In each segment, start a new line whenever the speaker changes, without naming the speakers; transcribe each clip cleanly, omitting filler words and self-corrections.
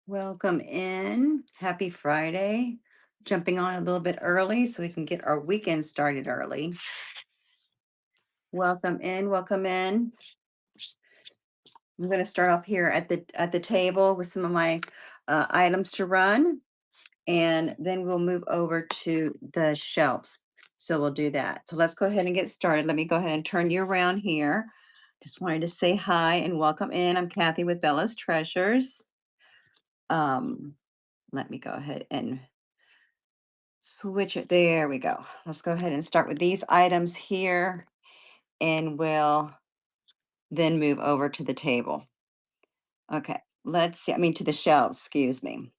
Welcome in. Happy Friday. Jumping on a little bit early so we can get our weekend started early. Welcome in. Welcome in. I'm going to start off here at the table with some of my items to run, and then we'll move over to the shelves. So we'll do that. So let's go ahead and get started. Let me go ahead and turn you around here. Just wanted to say hi and welcome in. I'm Kathy with Bella's Treasures. Um, Let me go ahead and switch it. There we go. Let's go ahead and start with these items here, and we'll then move over to the table. Okay, let's see. I mean, to the shelves, excuse me.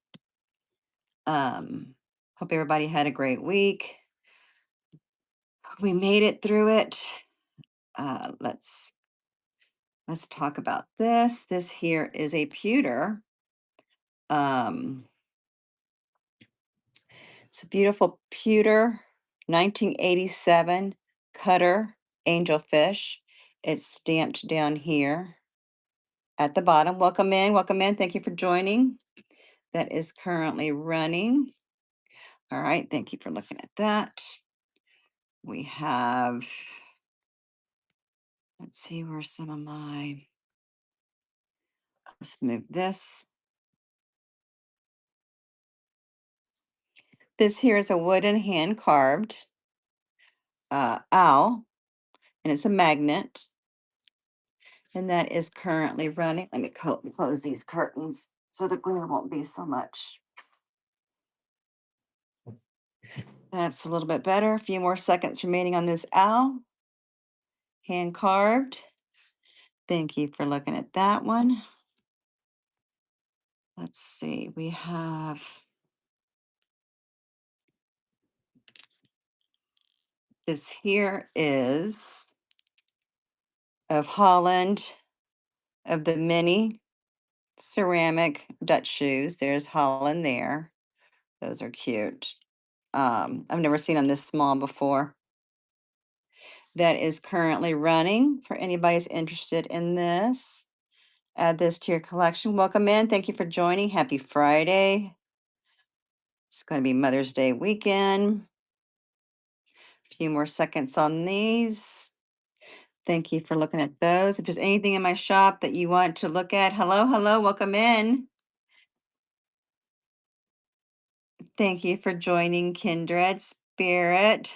Um, Hope everybody had a great week. We made it through it. Let's talk about this. This here is a pewter. Um, it's a beautiful pewter 1987 cutter angelfish. It's stamped down here at the bottom. Welcome in, welcome in. Thank you for joining. That is currently running. All right, thank you for looking at that. We have, let's see where some of my, let's move this. This here is a wooden hand carved owl, and it's a magnet, and that is currently running. Let me close these curtains so the glare won't be so much. That's a little bit better. A few more seconds remaining on this owl, hand carved. Thank you for looking at that one. Let's see, we have this here is of Holland, of the mini ceramic Dutch shoes. There's Holland there. Those are cute. I've never seen them this small before. That is currently running for anybody's interested in this. Add this to your collection. Welcome in. Thank you for joining. Happy Friday. It's going to be Mother's Day weekend. A few more seconds on these. Thank you for looking at those. If there's anything in my shop that you want to look at, hello, hello, welcome in. Thank you for joining Kindred Spirit.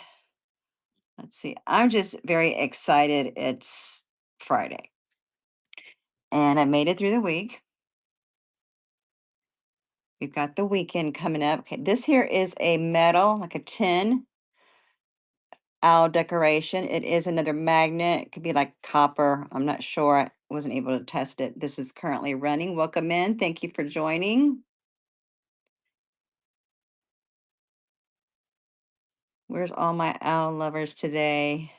Let's see. I'm just very excited. It's Friday and I made it through the week. We've got the weekend coming up. Okay, this here is a metal, like a tin owl decoration. It is another magnet. It could be like copper. I'm not sure. I wasn't able to test it. This is currently running. Welcome in. Thank you for joining. Where's all my owl lovers today?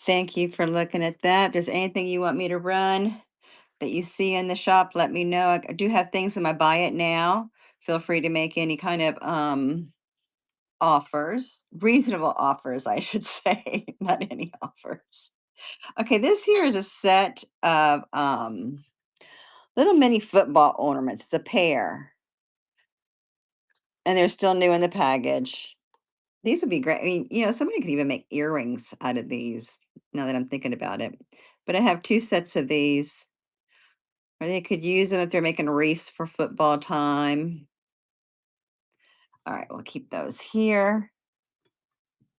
Thank you for looking at that. If there's anything you want me to run that you see in the shop, let me know. I do have things in my buy it now. Feel free to make any kind of offers, reasonable offers, I should say, not any offers. Okay, this here is a set of little mini football ornaments. It's a pair, and they're still new in the package. These would be great. I mean, somebody could even make earrings out of these now that I'm thinking about it. But I have two sets of these, or they could use them if they're making wreaths for football time. All right, we'll keep those here.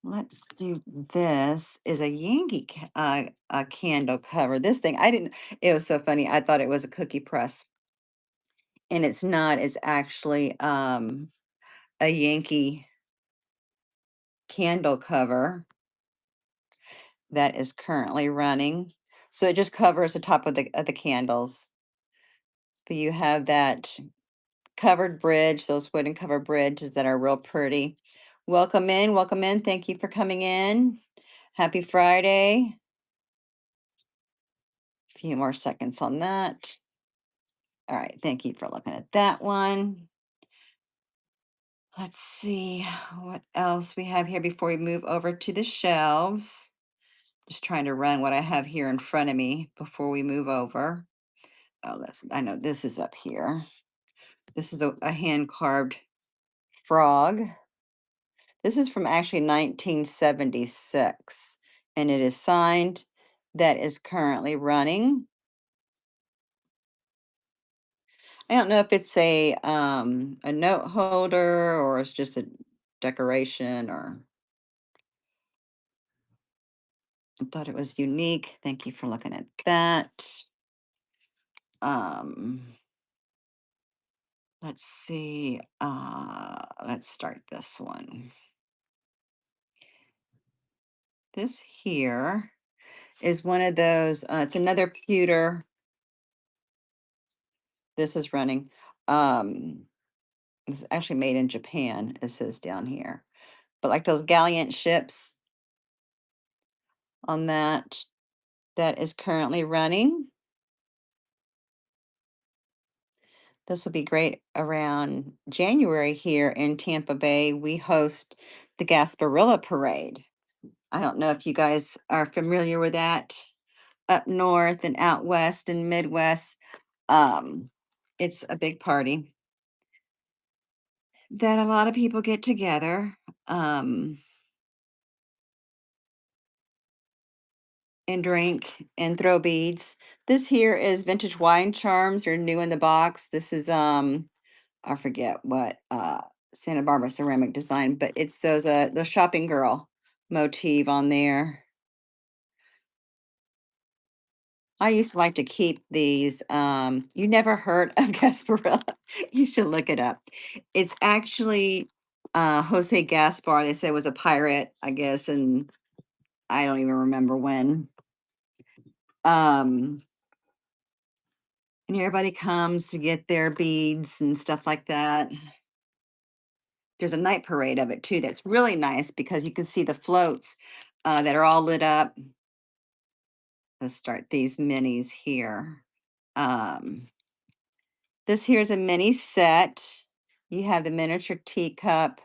Let's do this is a a candle cover. This thing, I didn't, it was so funny. I thought it was a cookie press, and it's not. It's actually a Yankee candle cover that is currently running. So it just covers the top of the candles. But you have that covered bridge, those wooden covered bridges that are real pretty. Welcome in, welcome in. Thank you for coming in. Happy Friday. A few more seconds on that. All right, thank you for looking at that one. Let's see what else we have here before we move over to the shelves. Just trying to run what I have here in front of me before we move over. Oh, I know this is up here. This is a hand carved frog. This is from actually 1976, and it is signed. That is currently running. I don't know if it's a note holder or it's just a decoration or I thought it was unique. Thank you for looking at that. Um, let's see. Let's start this one. This here is one of those, it's another pewter. This is running. It's actually made in Japan, it says down here. But like those gallant ships on that, that is currently running. This will be great around January here in Tampa Bay. We host the Gasparilla Parade. I don't know if you guys are familiar with that up north and out west and Midwest. Um, it's a big party that a lot of people get together and drink and throw beads. This here is vintage wine charms. They're new in the box. This is I forget what Santa Barbara ceramic design, but it's those the shopping girl motif on there. I used to like to keep these. You never heard of Gasparilla? You should look it up. It's actually Jose Gaspar. They said was a pirate, I guess, and I don't even remember when. Um, and everybody comes to get their beads and stuff like that. There's a night parade of it too. That's really nice because you can see the floats that are all lit up. Let's start these minis here. Um, this here's a mini set. You have the miniature teacup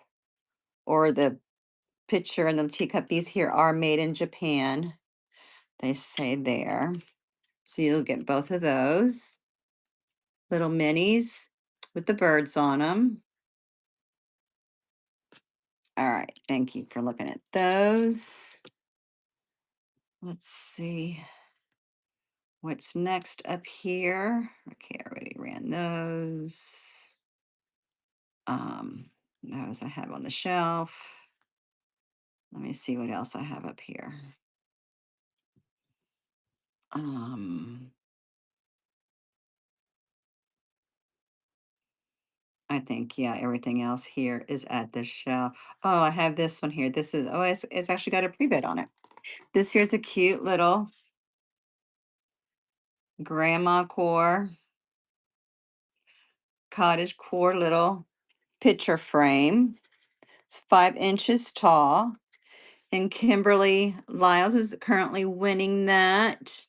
or the pitcher and the teacup. These here are made in Japan. They say there. So you'll get both of those little minis with the birds on them. All right. Thank you for looking at those. Let's see what's next up here. Okay, I already ran those. Um, those I have on the shelf. Let me see what else I have up here. Um, I think, yeah, everything else here is at the shelf. Oh, I have this one here. This is, oh, it's actually got a pre-bid on it. This here's a cute little grandma core, cottage core little picture frame. It's 5 inches tall. And Kimberly Lyles is currently winning that.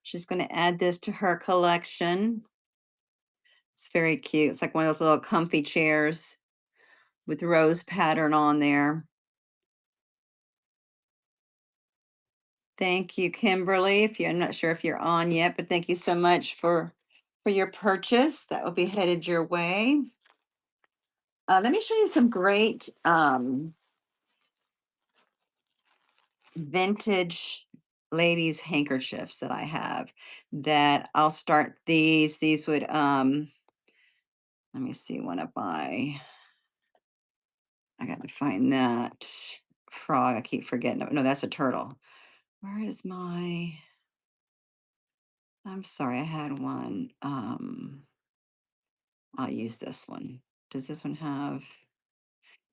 She's going to add this to her collection. It's very cute. It's like one of those little comfy chairs with rose pattern on there. Thank you, Kimberly. If you're I'm not sure if you're on yet, but thank you so much for your purchase. That will be headed your way. Let me show you some great vintage ladies handkerchiefs that I have that I'll start these would let me see one of my I got to find that frog. I keep forgetting. No, that's a turtle. Where is my I'm sorry, I had one. I'll use this one. Does this one have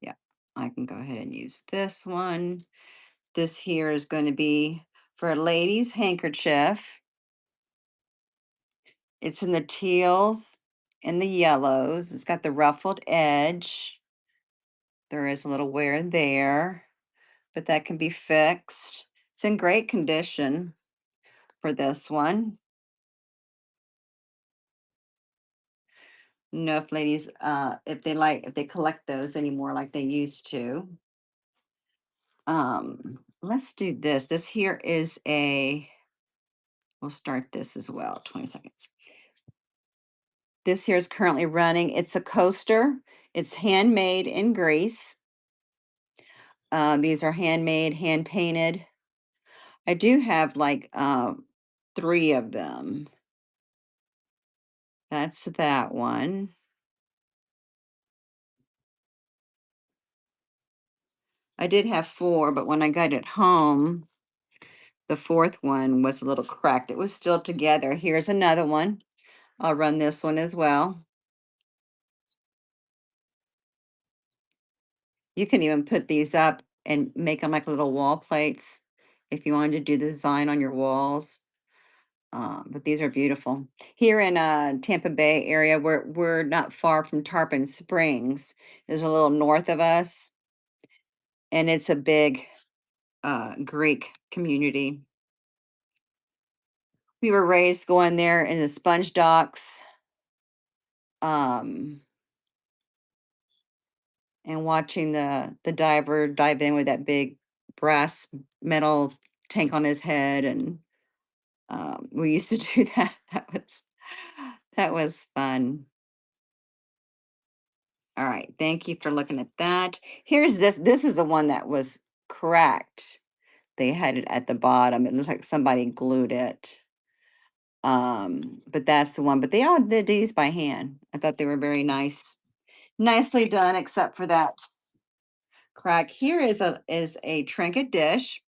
yeah, I can go ahead and use this one. This here is going to be for a lady's handkerchief. It's in the teals and the yellows. It's got the ruffled edge. There is a little wear there, but that can be fixed. It's in great condition for this one. Know if ladies, if they collect those anymore like they used to. Let's do this. This here is we'll start this as well, 20 seconds. This here is currently running. It's a coaster. It's handmade in Greece. These are handmade, hand painted. I do have like 3 of them. That's that one. I did have 4, but when I got it home, the 4th one was a little cracked. It was still together. Here's another one. I'll run this one as well. You can even put these up and make them like little wall plates if you wanted to do the design on your walls. But these are beautiful. Here in Tampa Bay area, we're not far from Tarpon Springs. There's a little north of us, and it's a big Greek community. We were raised going there in the sponge docks, um, and watching the diver dive in with that big brass metal tank on his head, and we used to do that. That was fun. All right, thank you for looking at that. Here's this. This is the one that was cracked. They had it at the bottom. It looks like somebody glued it. But that's the one. But they all did these by hand. I thought they were very nice, nicely done, except for that crack. Here is a trinket dish.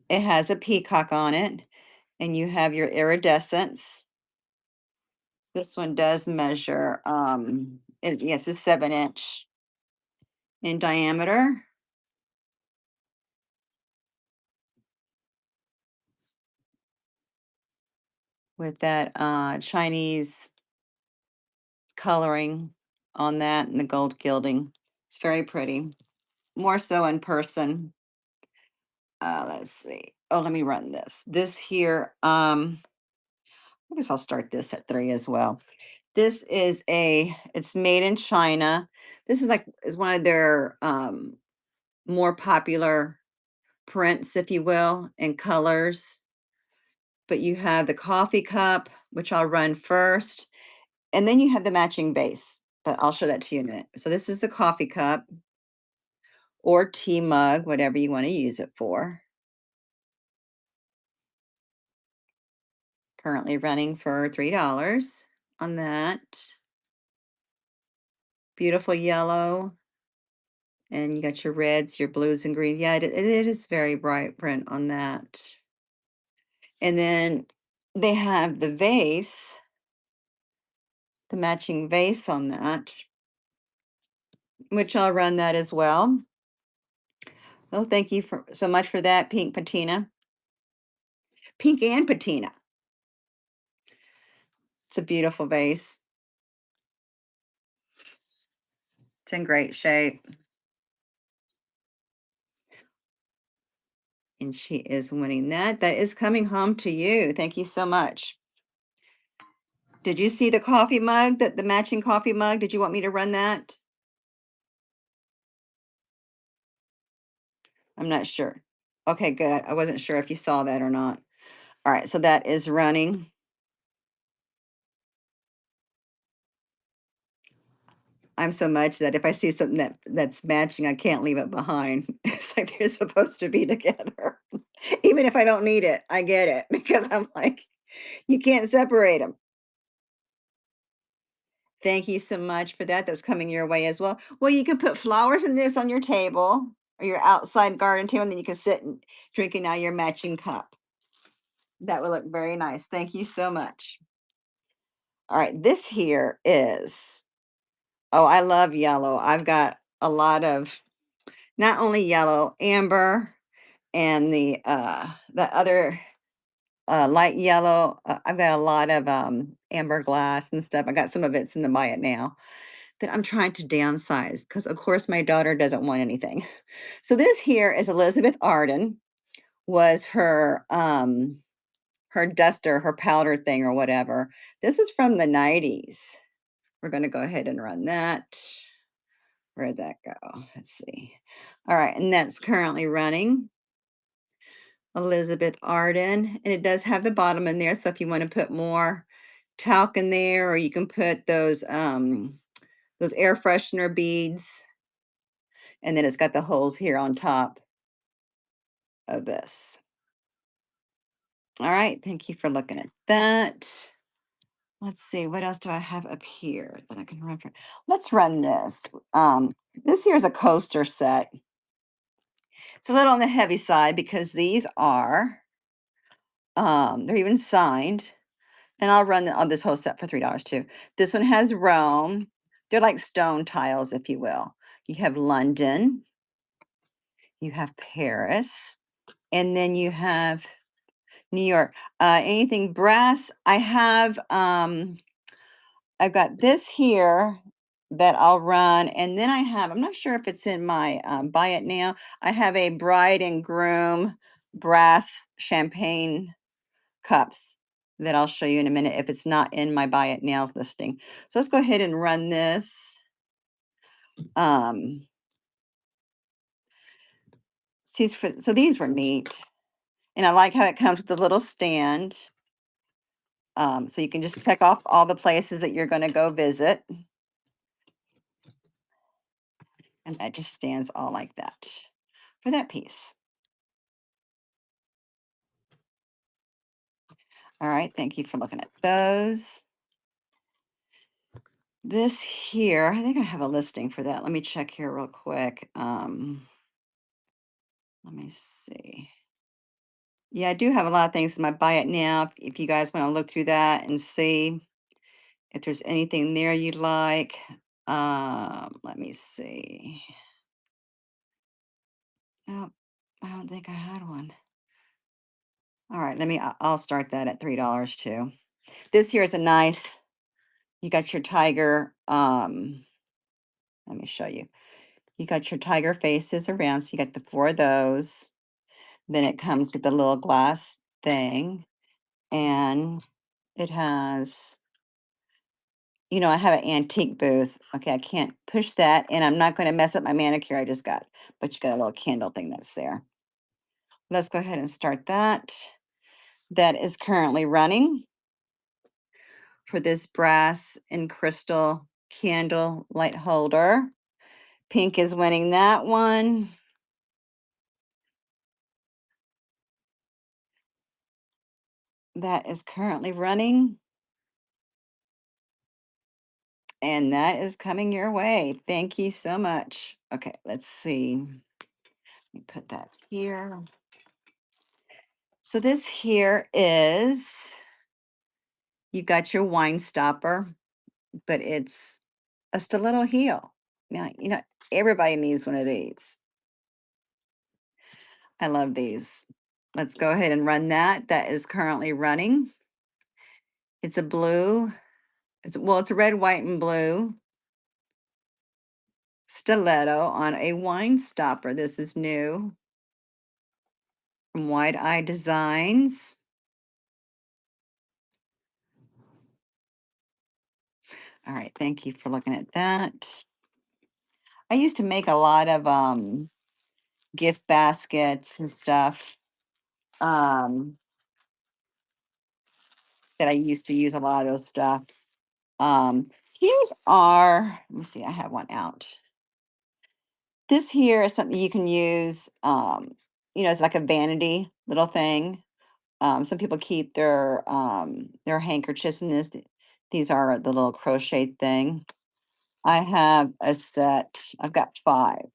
It has a peacock on it, and you have your iridescence. This one does measure. Yes, it's 7 inch in diameter. With that Chinese coloring on that and the gold gilding. It's very pretty. More so in person. Let's see. Oh, let me run this. This here, I guess I'll start this at 3 as well. This is it's made in China. This is one of their more popular prints, if you will, in colors. But you have the coffee cup, which I'll run first. And then you have the matching base, but I'll show that to you in a minute. So this is the coffee cup or tea mug, whatever you want to use it for. Currently running for $3 on that. Beautiful yellow. And you got your reds, your blues, and greens. Yeah, it is very bright print on that. And then they have the vase, the matching vase on that, which I'll run that as well. Oh, thank you so much for that, Pink Patina. Pink and patina. It's a beautiful vase. It's in great shape. And she is winning that. That is coming home to you. Thank you so much. Did you see the coffee mug, the matching coffee mug? Did you want me to run that? I'm not sure. Okay, good. I wasn't sure if you saw that or not. All right, so that is running. I'm so much that if I see something that's matching, I can't leave it behind. It's like they're supposed to be together. Even if I don't need it, I get it because I'm like, you can't separate them. Thank you so much for that. That's coming your way as well. Well, you can put flowers in this on your table or your outside garden table, and then you can sit and drinking out your matching cup. That would look very nice. Thank you so much. All right, this here is, oh, I love yellow. I've got a lot of not only yellow, amber, and the other light yellow. I've got a lot of amber glass and stuff. I got some of it's in the buy it now that I'm trying to downsize because, of course, my daughter doesn't want anything. So this here is Elizabeth Arden, was her duster, her powder thing or whatever. This was from the 90s. We're going to go ahead and run that. Where'd that go? Let's see. All right, and that's currently running. Elizabeth Arden, and it does have the bottom in there. So if you want to put more talc in there, or you can put those air freshener beads, and then it's got the holes here on top of this. All right, thank you for looking at that. Let's see, what else do I have up here that I can run for? Let's run this. This here is a coaster set. It's a little on the heavy side because these are, they're even signed. And I'll run on this whole set for $3 too. This one has Rome. They're like stone tiles, if you will. You have London, you have Paris, and then you have New York. Anything brass, I've got this here that I'll run, and then I'm not sure if it's in my buy it now. I have a bride and groom brass champagne cups that I'll show you in a minute if it's not in my buy it now listing. So let's go ahead and run this. Um, so these were neat. And I like how it comes with a little stand. So you can just check off all the places that you're going to go visit. And that just stands all like that for that piece. All right, thank you for looking at those. This here, I think I have a listing for that. Let me check here real quick. Let me see. Yeah, I do have a lot of things in my buy it now. If you guys want to look through that and see if there's anything there you'd like. Let me see. No, I don't think I had one. All right, I'll start that at $3 too. This here is a nice, you got your tiger, let me show you. You got your tiger faces around, so you got the four of those. Then it comes with the little glass thing, and it has, I have an antique booth. Okay, I can't push that, and I'm not going to mess up my manicure I just got, but you got a little candle thing that's there. Let's go ahead and start that. That is currently running for this brass and crystal candle light holder. Pink is winning that one. That is currently running. And that is coming your way. Thank you so much. Okay, let's see. Let me put that here. So this here is, you've got your wine stopper, but it's a stiletto heel. Now, everybody needs one of these. I love these. Let's go ahead and run that. That is currently running. It's a blue. It's a red, white, and blue stiletto on a wine stopper. This is new from Wide Eye Designs. All right, thank you for looking at that. I used to make a lot of gift baskets and stuff. Um, that I used to use a lot of those stuff. Here's let me see, I have one out. This here is something you can use, it's like a vanity little thing. Some people keep their handkerchiefs in this. These are the little crochet thing. I have a set. I've got 5,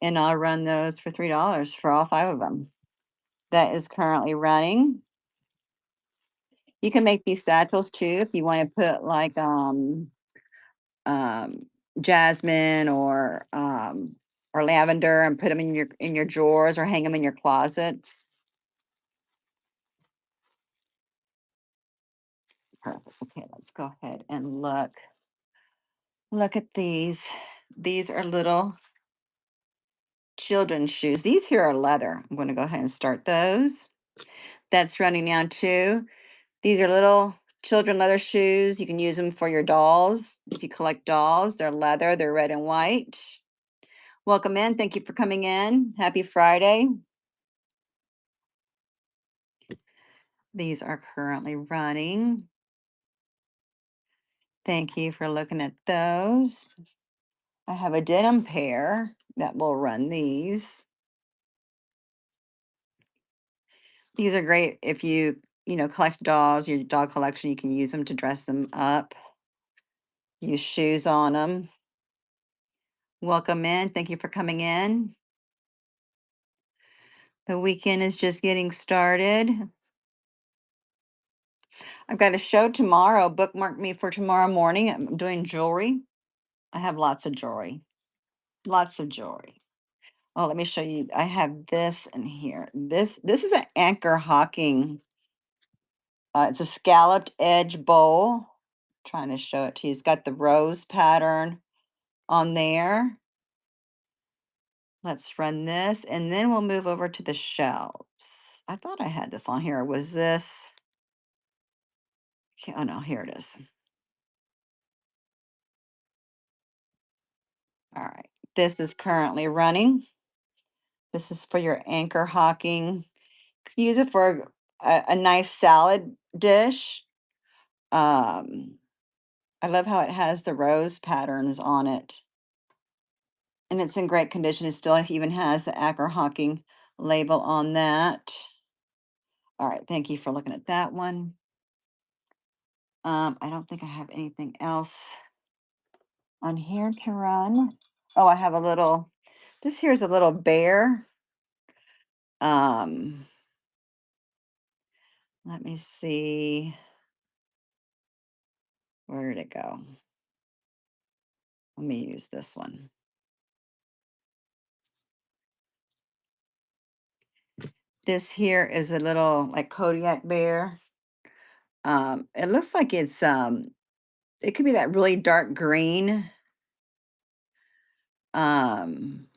and I'll run those for $3 for all 5 of them. That is currently running. You can make these satchels too if you want to put like um, jasmine or lavender and put them in your drawers or hang them in your closets. Perfect. Okay, let's go ahead and look at these. These are little children's shoes. These here are leather. I'm going to go ahead and start those. That's running now too. These are little children leather shoes. You can use them for your dolls. If you collect dolls, they're leather, they're red and white. Welcome in. Thank you for coming in. Happy Friday. These are currently running. Thank you for looking at those. I have a denim pair that will run these. These are great if you collect dolls, your dog collection, you can use them to dress them up. Use shoes on them. Welcome in. Thank you for coming in. The weekend is just getting started. I've got a show tomorrow. Bookmark me for tomorrow morning. I'm doing jewelry. I have lots of jewelry. Lots of jewelry. Oh, let me show you. I have this in here. This is an Anchor Hawking. It's a scalloped edge bowl. Trying to show it to you. It's got the rose pattern on there. Let's run this, and then we'll move over to the shelves. I thought I had this on here. Was this? Oh no, here it is. All right. This is currently running. This is for your Anchor Hawking. Use it for a nice salad dish. I love how it has the rose patterns on it. And it's in great condition. It still even has the Acker Hawking label on that. All right, thank you for looking at that one. I don't think I have anything else on here to run. Oh, I have a little, this here's a little bear. Um, Let me see. Where did it go? Let me use this one. This here is a little like Kodiak bear. It looks like it could be that really dark green. Um,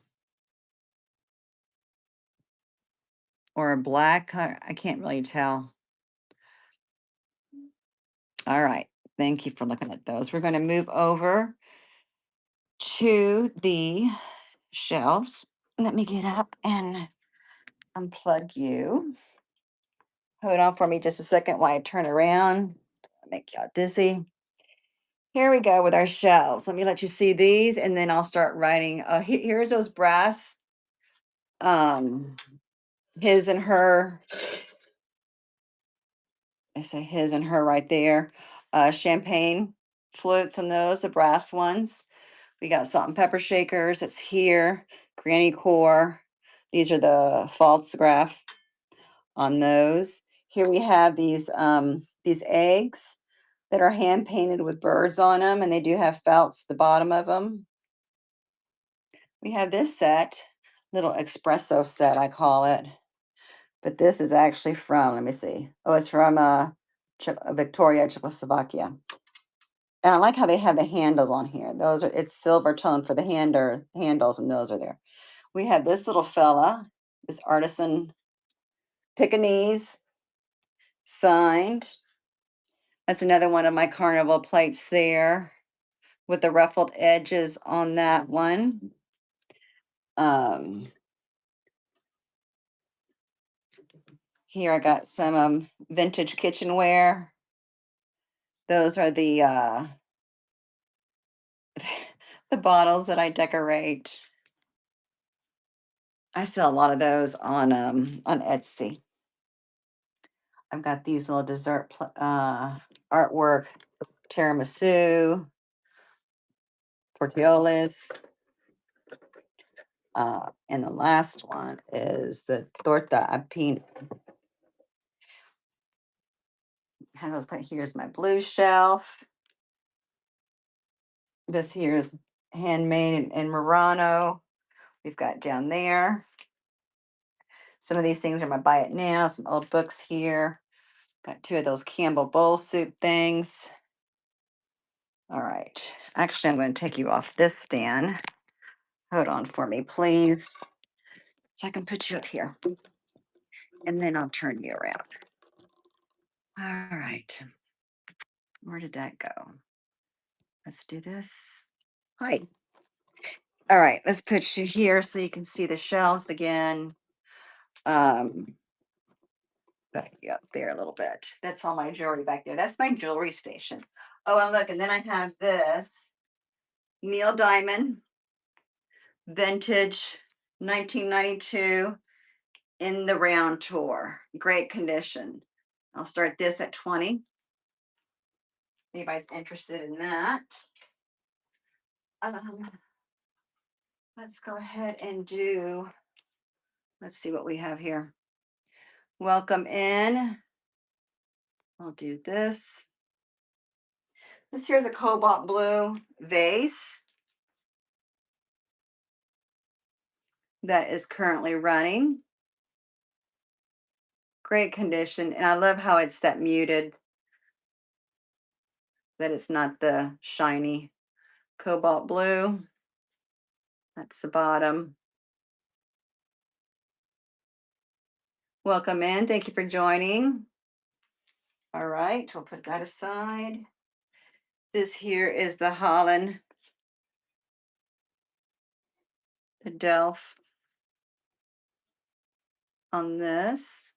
or a black. I can't really tell. All right. Thank you for looking at those. We're going to move over to the shelves. Let me get up and unplug you. Hold on for me just a second while I turn around. Make y'all dizzy. Here we go with our shelves. Let me let you see these, and then I'll start writing. Here's those brass, um, his and her. I say his and her right there. Champagne flutes on those, the brass ones. We got salt and pepper shakers. It's here. Granny core. These are the false graph on those. Here we have these eggs that are hand painted with birds on them, and they do have felts at the bottom of them. We have this set, little espresso set, I call it. But this is actually from, let me see. Oh, it's from Victoria, Czechoslovakia. And I like how they have the handles on here. Those are, it's silver tone for the handles, and those are there. We have this little fella, this artisan Pekingese, signed. That's another one of my carnival plates there with the ruffled edges on that one. Um, Here I got some vintage kitchenware. Those are the the bottles that I decorate. I sell a lot of those on Etsy. I've got these little dessert artwork, tiramisu, portioles. And the last one is the torta a pin. Here's my blue shelf. This here's handmade in Murano. We've got down there. Some of these things are my buy it now, some old books here. Got two of those Campbell bowl soup things. All right. Actually, I'm going to take you off this stand. Hold on for me, please. So I can put you up here. And then I'll turn you around. All right. Where did that go? Let's do this. Hi. All right. Let's put you here so you can see the shelves again. Um, back you up there a little bit. That's all my jewelry back there. That's my jewelry station. Oh, and look, and then I have this Neil Diamond vintage 1992 in the round tour. Great condition. I'll start this at 20. Anybody's interested in that. Um, let's go ahead and do, let's see what we have here. Welcome in. I'll do this. This here's a cobalt blue vase that is currently running. Great condition. And I love how it's that muted, that it's not the shiny cobalt blue. That's the bottom. Welcome in. Thank you for joining. All right, we'll put that aside. This here is the Holland, the Delft on this.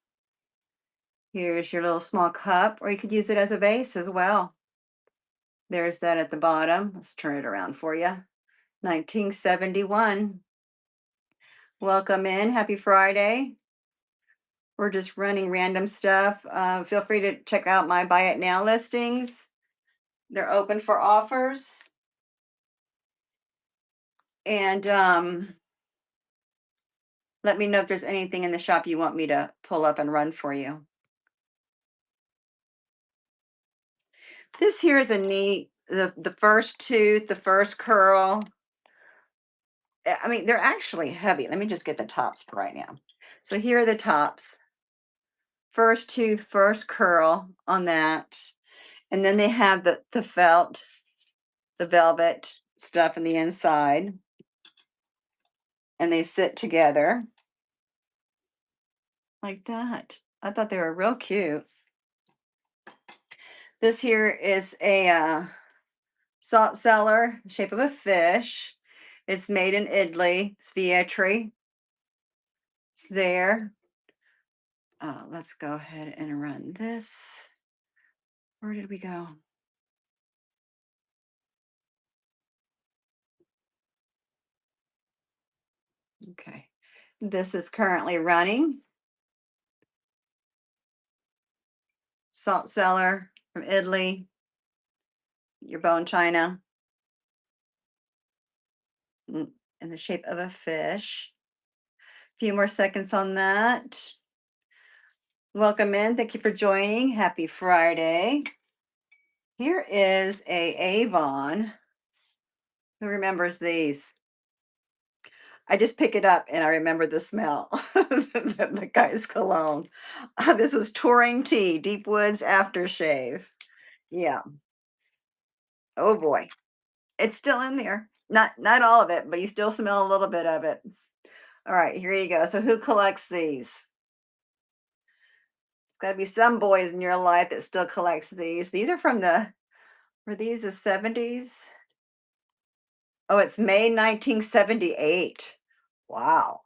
Here's your little small cup, or you could use it as a vase as well. There's that at the bottom. Let's turn it around for you. 1971. Welcome in. Happy Friday. We're just running random stuff. Feel free to check out my buy it now listings. They're open for offers. And let me know if there's anything in the shop you want me to pull up and run for you. This here is a neat, the first tooth, the first curl. I mean, they're actually heavy. Let me just get the tops for right now. So here are the tops. First tooth, first curl on that. And then they have the felt, the velvet stuff in the inside. And they sit together like that. I thought they were real cute. This here is a salt cellar, shape of a fish. It's made in Italy. It's Vietri. It's there. Let's go ahead and run this. Where did we go? Okay. This is currently running. Salt cellar from Italy. Your bone china. In the shape of a fish. A few more seconds on that. Welcome in. Thank you for joining. Happy Friday. Here is a Avon. Who remembers these? I just pick it up and I remember the smell. The guy's cologne. This was Touring Tea, Deep Woods Aftershave. Yeah. Oh boy. It's still in there. Not all of it, but you still smell a little bit of it. All right, here you go. So who collects these? It's got to be some boys in your life that still collects these. These are from were these the 70s? Oh, it's May 1978. Wow.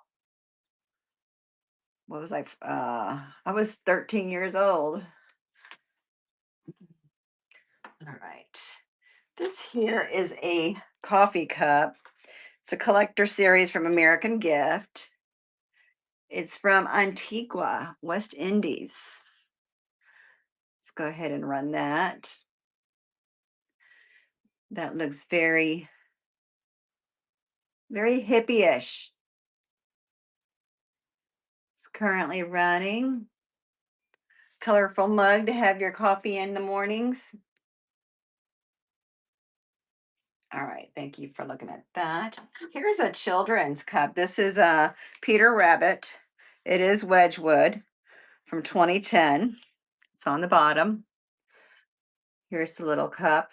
What was I was 13 years old. All right. This here is a coffee cup. It's a collector series from American Gift. It's from Antigua, West Indies. Let's go ahead and run that. That looks very, very hippie-ish. It's currently running. Colorful mug to have your coffee in the mornings. All right, thank you for looking at that. Here's a children's cup. This is a Peter Rabbit. It is Wedgwood from 2010. It's on the bottom. Here's the little cup.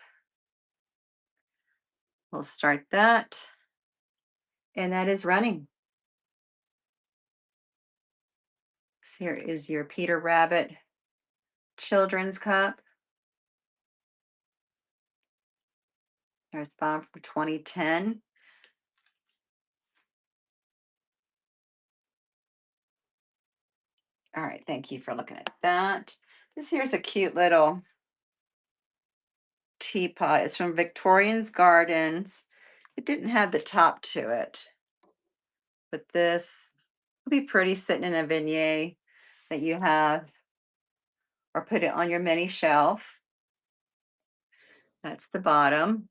We'll start that. And that is running. So here is your Peter Rabbit children's cup. There's the bottom from 2010. All right, thank you for looking at that. This here's a cute little teapot. It's from Victorian's Gardens. It didn't have the top to it, but this will be pretty sitting in a vignette that you have, or put it on your mini shelf. That's the bottom.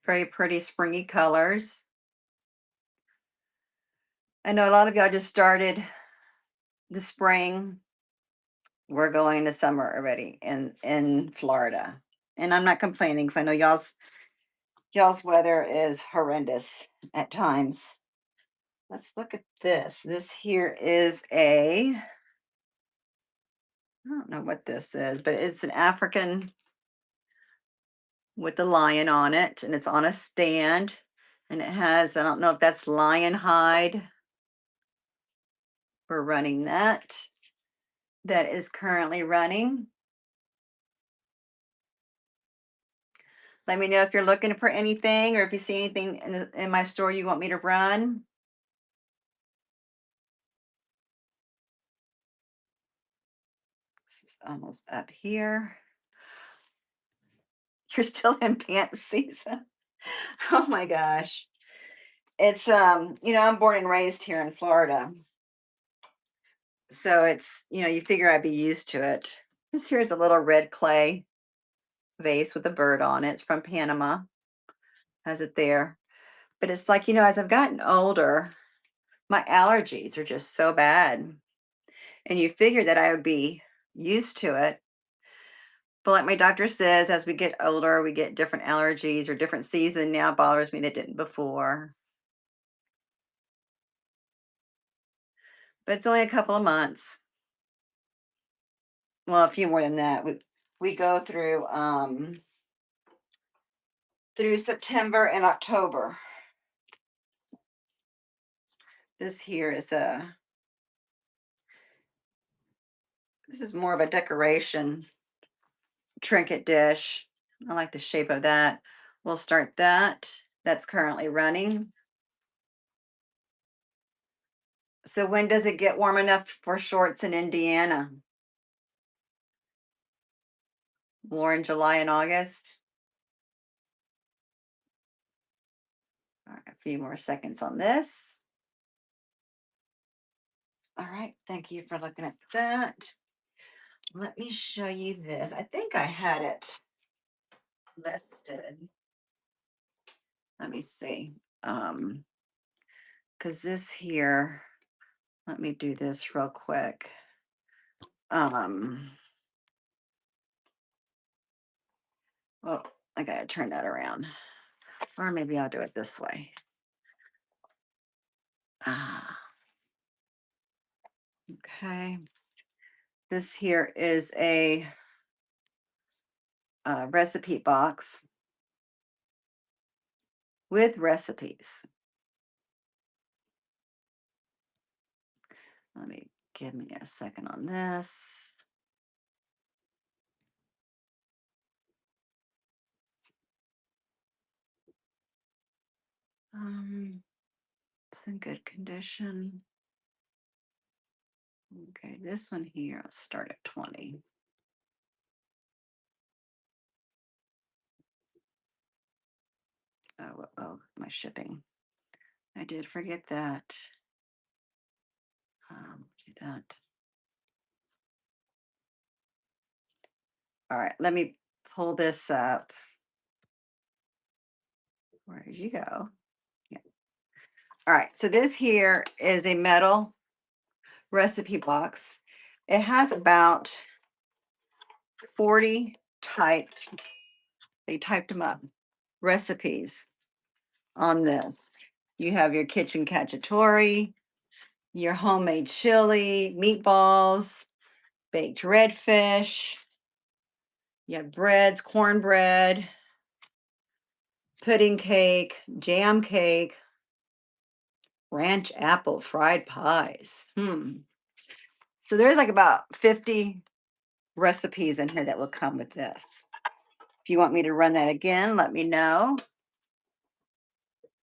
Very pretty springy colors. I know a lot of y'all just started the spring. We're going to summer already in Florida. And I'm not complaining because I know y'all's weather is horrendous at times. Let's look at this. This here is I don't know what this is, but it's an African with the lion on it, and it's on a stand, and it has, I don't know if that's lion hide. We're running that. That is currently running. Let me know if you're looking for anything or if you see anything in my store you want me to run. This is almost up here. You're still in pant season. Oh my gosh. It's I'm born and raised here in Florida. So it's, you figure I'd be used to it. This here's a little red clay vase with a bird on it. It's from Panama. Has it there. But it's like, as I've gotten older, my allergies are just so bad. And you figure that I would be used to it. But like my doctor says, as we get older, we get different allergies, or different season now bothers me that didn't before. But it's only a couple of months. Well, a few more than that. We go through September and October. This here is this is more of a decoration trinket dish. I like the shape of that. We'll start that. That's currently running. So when does it get warm enough for shorts in Indiana? More in July and August. All right, a few more seconds on this. All right, thank you for looking at that. Let me show you this. I think I had it listed. Let me see. Because this here, let me do this real quick. Well, I gotta turn that around. Or maybe I'll do it this way. Ah, okay. This here is a recipe box with recipes. Give me a second on this. It's in good condition. Okay, this one here, I'll start at 20. Oh, my shipping. I did forget that. Do that. All right, let me pull this up. Where did you go? Yeah. All right, so this here is a metal recipe box. It has about 40 they typed them up, recipes on this. You have your kitchen cacciatore, your homemade chili, meatballs, baked redfish. You have breads, cornbread, pudding cake, jam cake, ranch apple fried pies. So there's like about 50 recipes in here that will come with this. If you want me to run that again, let me know.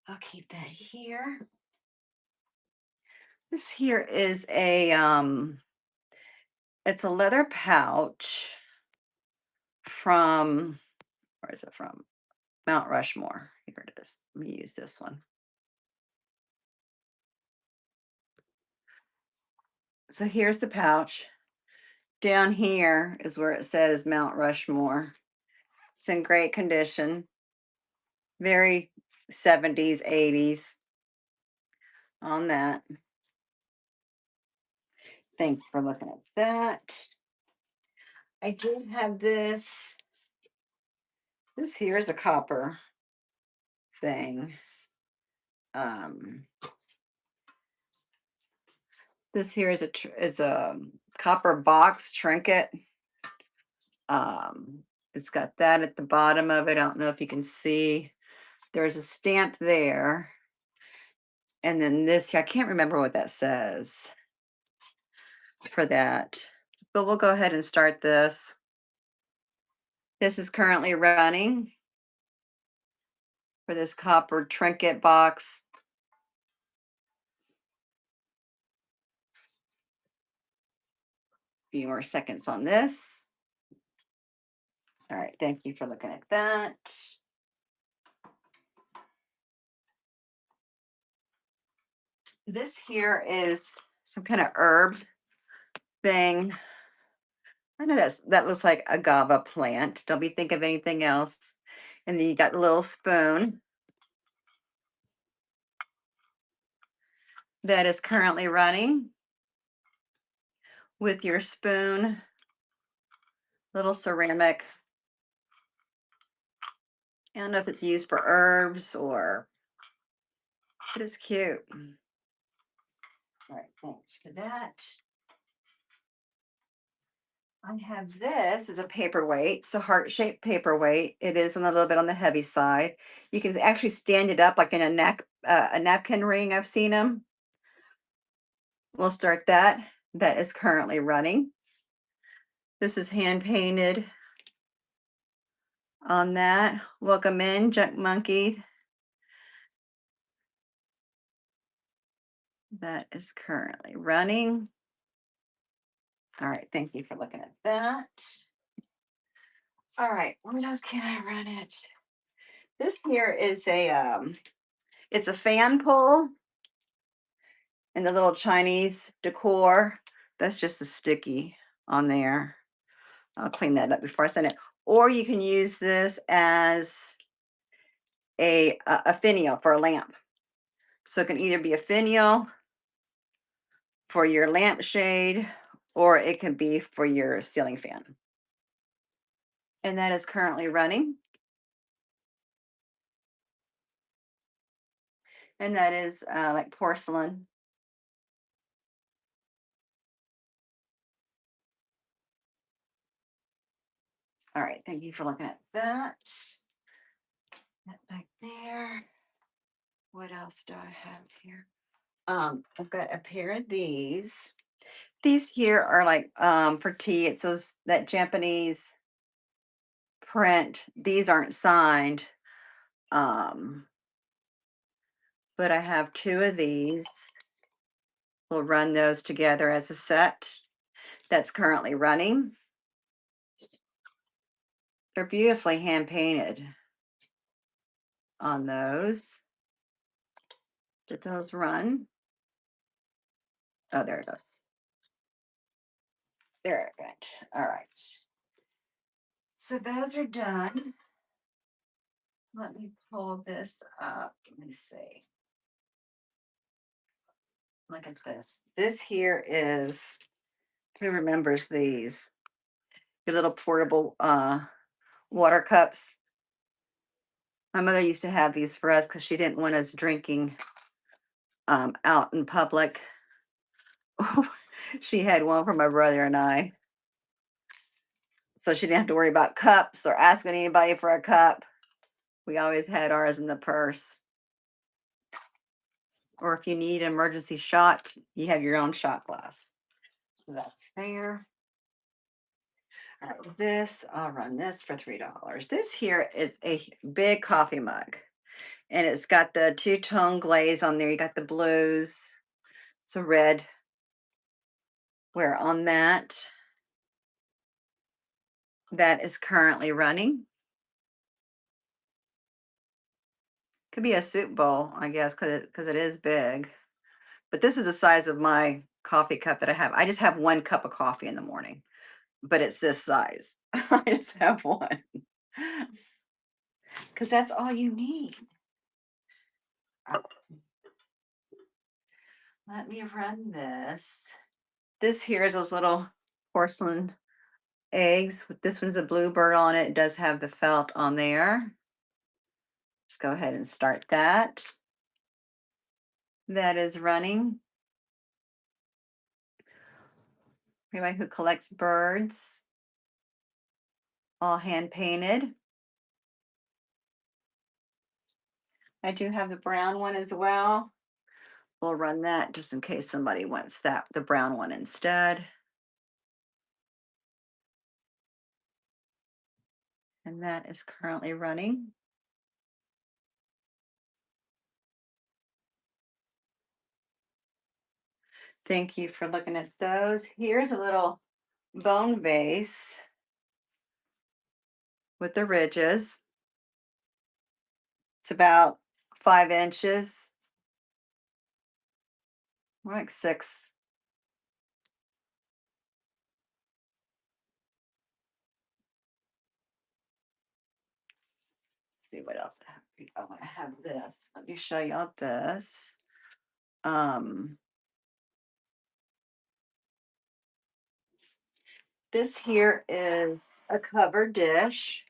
I'll keep that here. This here is it's a leather pouch from, where is it from? Mount Rushmore. Here it is. Let me use this one. So here's the pouch. Down here is where it says Mount Rushmore. It's in great condition, very 70s, 80s on that. Thanks for looking at that. I do have this. This here is a copper thing. Um, this here is a copper box trinket. Um, it's got that at the bottom of it. I don't know if you can see. There's a stamp there. And then this here, I can't remember what that says for that. But we'll go ahead and start this. This is currently running for this copper trinket box. Few more seconds on this. All right, thank you for looking at that. This here is some kind of herbs thing. I know that looks like a agave plant. Don't be think of anything else. And then you got the little spoon that is currently running with your spoon, little ceramic. I don't know if it's used for herbs or, but it's cute. All right, thanks for that. I have this as a paperweight. It's a heart-shaped paperweight. It is a little bit on the heavy side. You can actually stand it up like in a napkin ring. I've seen them. We'll start that. That is currently running. This is hand painted on that. Welcome in, Junk Monkey. That is currently running. All right, thank you for looking at that. All right, what else can I run it? This here is it's a fan pull and the little Chinese decor. That's just a sticky on there. I'll clean that up before I send it. Or you can use this as a finial for a lamp. So it can either be a finial for your lampshade or it can be for your ceiling fan. And that is currently running. And that is like porcelain. All right, thank you for looking at that. That back there. What else do I have here? I've got a pair of these. These here are like for tea. It's those that Japanese print. These aren't signed. Um, but I have two of these. We'll run those together as a set. That's currently running. They're beautifully hand painted on those. Did those run? Oh, there it goes. There it went. All right. So those are done. Let me pull this up. Let me see. Look at this. This here is, who remembers these? Your little portable water cups. My mother used to have these for us because she didn't want us drinking out in public. She had one for my brother and I. So she didn't have to worry about cups or asking anybody for a cup. We always had ours in the purse. Or if you need an emergency shot, you have your own shot glass. So that's there. All right, this, I'll run this for $3. This here is a big coffee mug. And it's got the two-tone glaze on there. You got the blues It's a red wear on that. That is currently running. Could be a soup bowl, I guess, because it is big. But this is the size of my coffee cup that I have. I just have one cup of coffee in the morning, but it's this size. I just have one because that's all you need. Let me run this. This here is those little porcelain eggs. This one's a bluebird on it. It does have the felt on there. Let's go ahead and start that. That is running. Anybody who collects birds, all hand painted. I do have the brown one as well. We'll run that just in case somebody wants the brown one instead. And that is currently running. Thank you for looking at those. Here's a little bone vase with the ridges. It's about 5 inches, more like 6. Let's see what else I have. Oh, I have this. Let me show y'all this. This here is a covered dish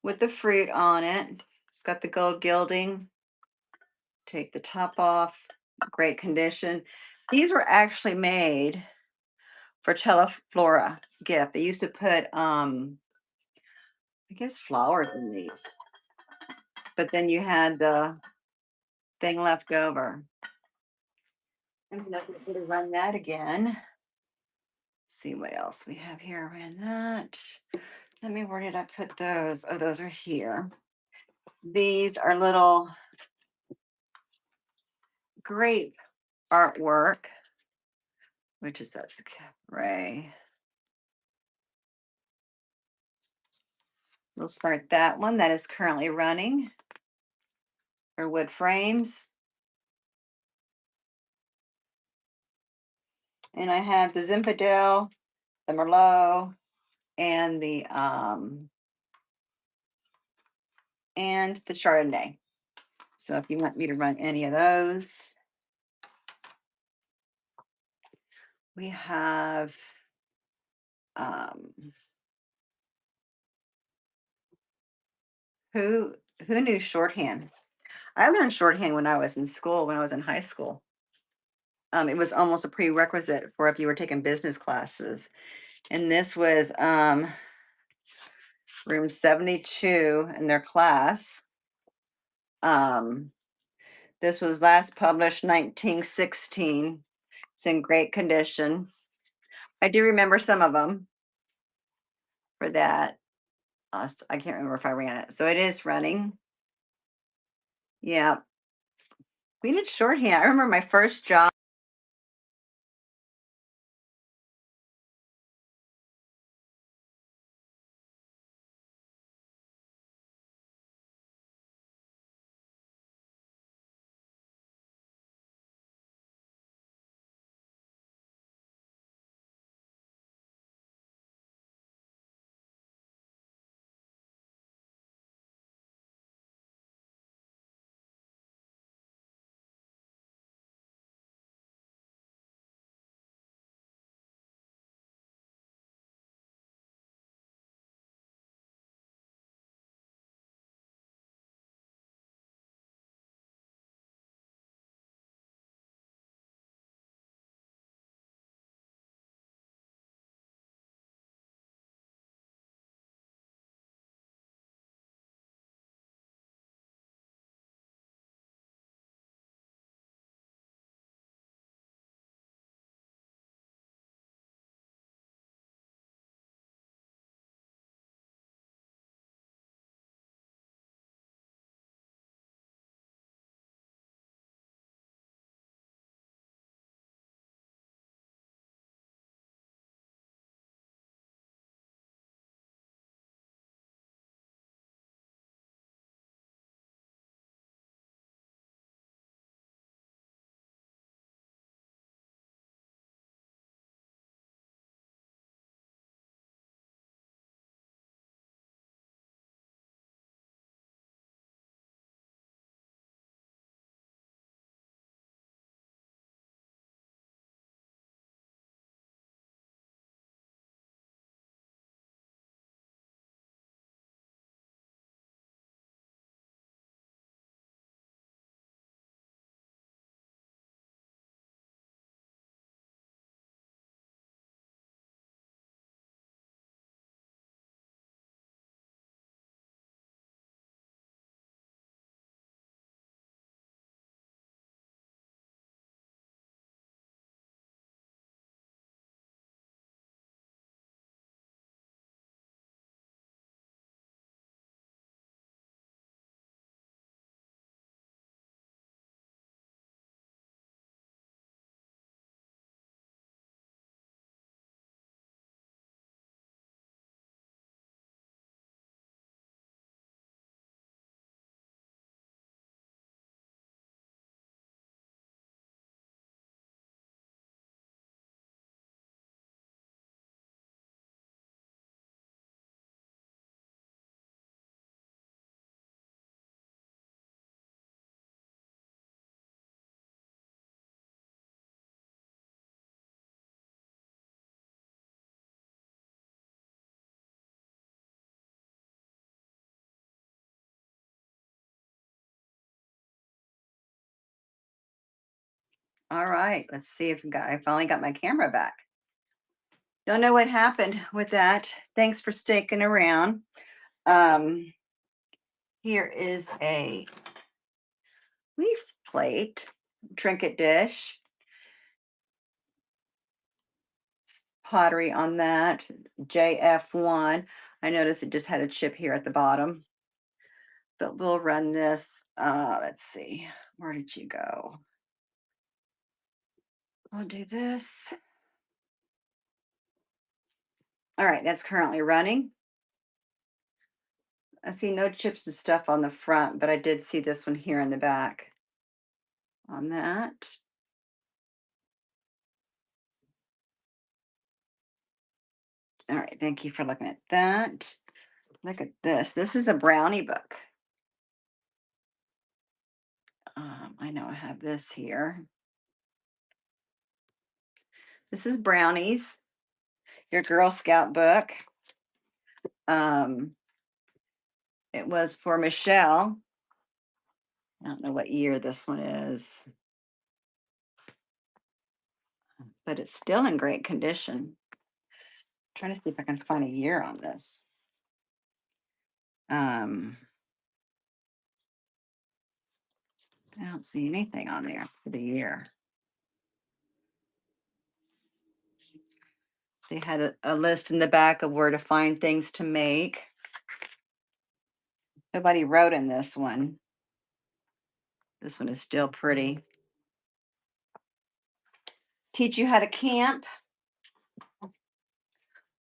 with the fruit on it. It's got the gold gilding. Take the top off. Great condition. These were actually made for Teleflora gift. They used to put I guess flowers in these. But then you had the thing left over. I'm gonna run that again. See what else we have here. Ran that. Let me, where did I put those? Oh, those are here. These are little grape artwork, which is that's the Cabaret. We'll start that one that is currently running for wood frames. And I have the Zinfandel, the Merlot, and the Chardonnay. So if you want me to run any of those, we have who knew shorthand? I learned shorthand when I was in school, when I was in high school. It was almost a prerequisite for if you were taking business classes. And this was room 72 in their class. This was last published 1916. It's in great condition. I do remember some of them for that. I can't remember if I ran it. So it is running. Yeah. We did shorthand. I remember my first job. All right, let's see if I finally got my camera back. Don't know what happened with that. Thanks for sticking around. Um, Here is a leaf plate, trinket dish, pottery on that, JF1. I noticed it just had a chip here at the bottom, but we'll run this. Let's see, where did you go? We'll do this. All right, that's currently running. I see no chips and stuff on the front, but I did see this one here in the back on that. All right, thank you for looking at that. Look at this. This is a brownie book. I know I have this here. This is Brownies, your Girl Scout book. Um, it was for Michelle. I don't know what year this one is, but it's still in great condition. Trying to see if I can find a year on this. Um, I don't see anything on there for the year. They had a list in the back of where to find things to make. Nobody wrote in this one. This one is still pretty. Teach you how to camp. All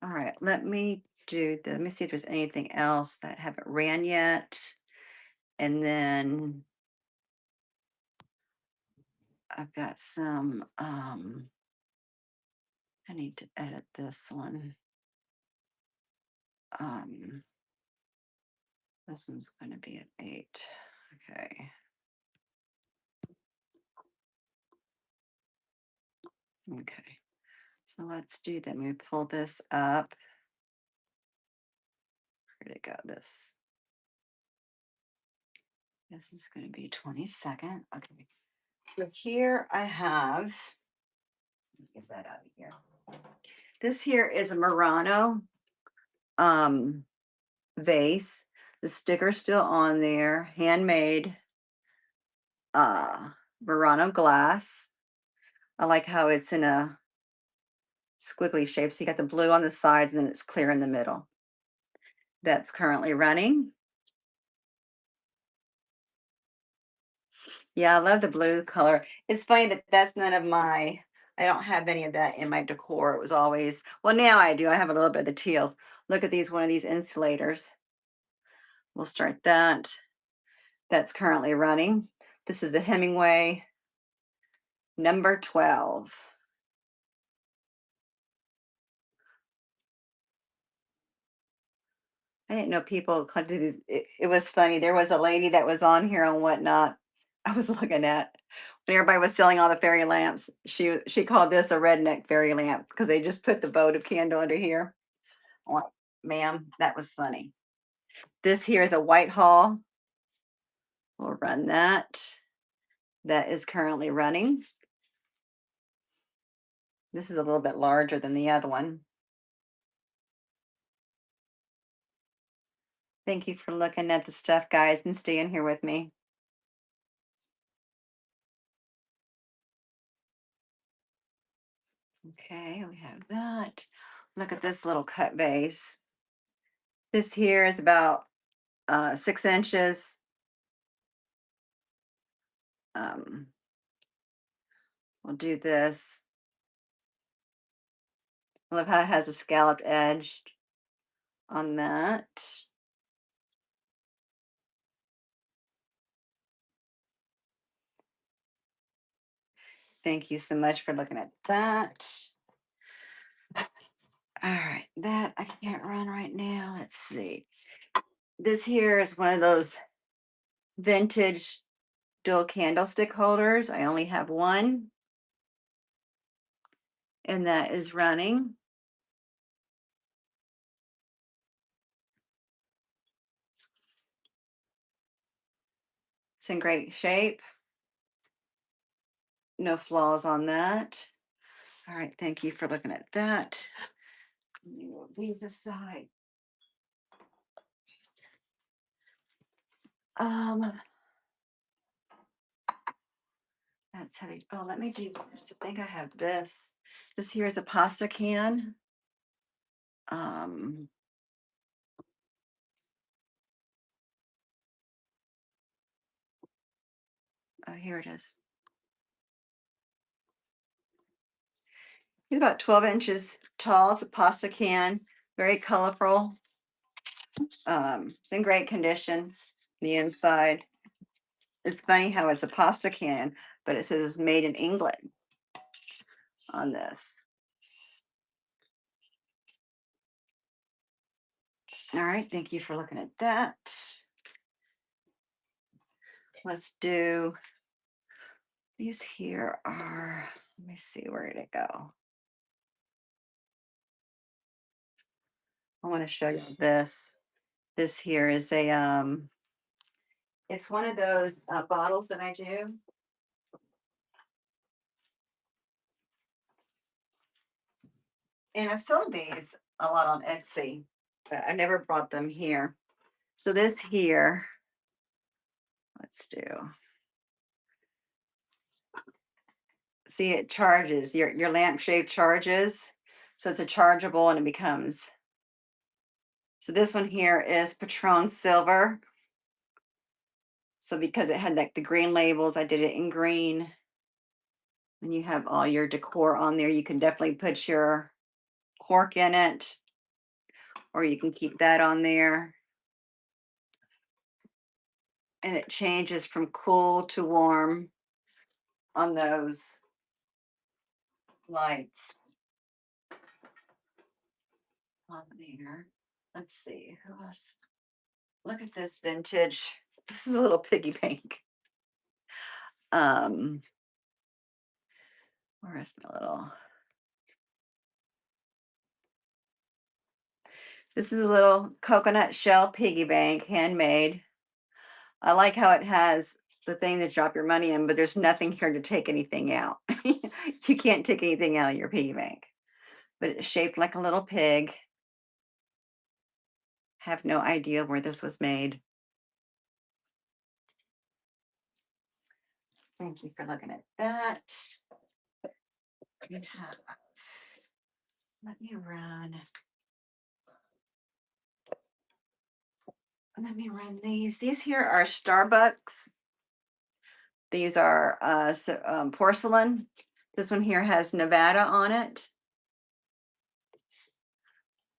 right, let me see if there's anything else that I haven't ran yet. And then I've got some, I need to edit this one. Um, this one's going to be at 8. Okay. Okay. So let's do that. Let me pull this up. Where'd it go? This is going to be 22nd. Okay. So here I have, let me get that out of here. This here is a Murano um, vase. The sticker's still on there, handmade Murano glass. I like how it's in a squiggly shape. So you got the blue on the sides and then it's clear in the middle. That's currently running. Yeah, I love the blue color. It's funny that that's none of my, I don't have any of that in my decor. It was always, well, now I do. I have a little bit of the teals. Look at these, one of these insulators. We'll start that. That's currently running. This is the Hemingway number 12. I didn't know people collected these. It was funny. There was a lady that was on here and whatnot. I was looking at when everybody was selling all the fairy lamps. She called this a redneck fairy lamp because they just put the votive candle under here. I'm like, ma'am, that was funny. This here is a Whitehall. We'll run that. That is currently running. This is a little bit larger than the other one. Thank you for looking at the stuff, guys, and staying here with me. Okay, we have that. Look at this little cut vase. This here is about 6 inches. Um, we'll do this. I love how it has a scalloped edge on that. Thank you so much for looking at that. All right, that I can't run right now. Let's see. This here is one of those vintage dual candlestick holders. I only have one, and that is running. It's in great shape. No flaws on that. All right, thank you for looking at that. Let me move these aside. Um, that's heavy. Oh, let me do this. I think I have this. This here is a pasta can. Um, oh, here it is. It's about 12 inches tall. It's a pasta can, very colorful. It's in great condition. The inside. It's funny how it's a pasta can, but it says it's made in England on this. All right, thank you for looking at that. Let's do these here are, let me see, where did it go? I want to show you this. This here is a it's one of those bottles that I do. And I've sold these a lot on Etsy, but I never brought them here. So this here, let's do. See, it charges. Your lampshade charges. So it's a chargeable and it becomes. So this one here is Patron Silver. So because it had like the green labels, I did it in green. And you have all your decor on there. You can definitely put your cork in it, or you can keep that on there. And it changes from cool to warm on those lights on there. Let's see who else. Look at this vintage. This is a little piggy bank. Um, where is my little? This is a little coconut shell piggy bank, handmade. I like how it has the thing to drop your money in, but there's nothing here to take anything out. You can't take anything out of your piggy bank, but it's shaped like a little pig. Have no idea where this was made. Thank you for looking at that. We have, let me run. Let me run these. These here are Starbucks. These are porcelain. This one here has Nevada on it.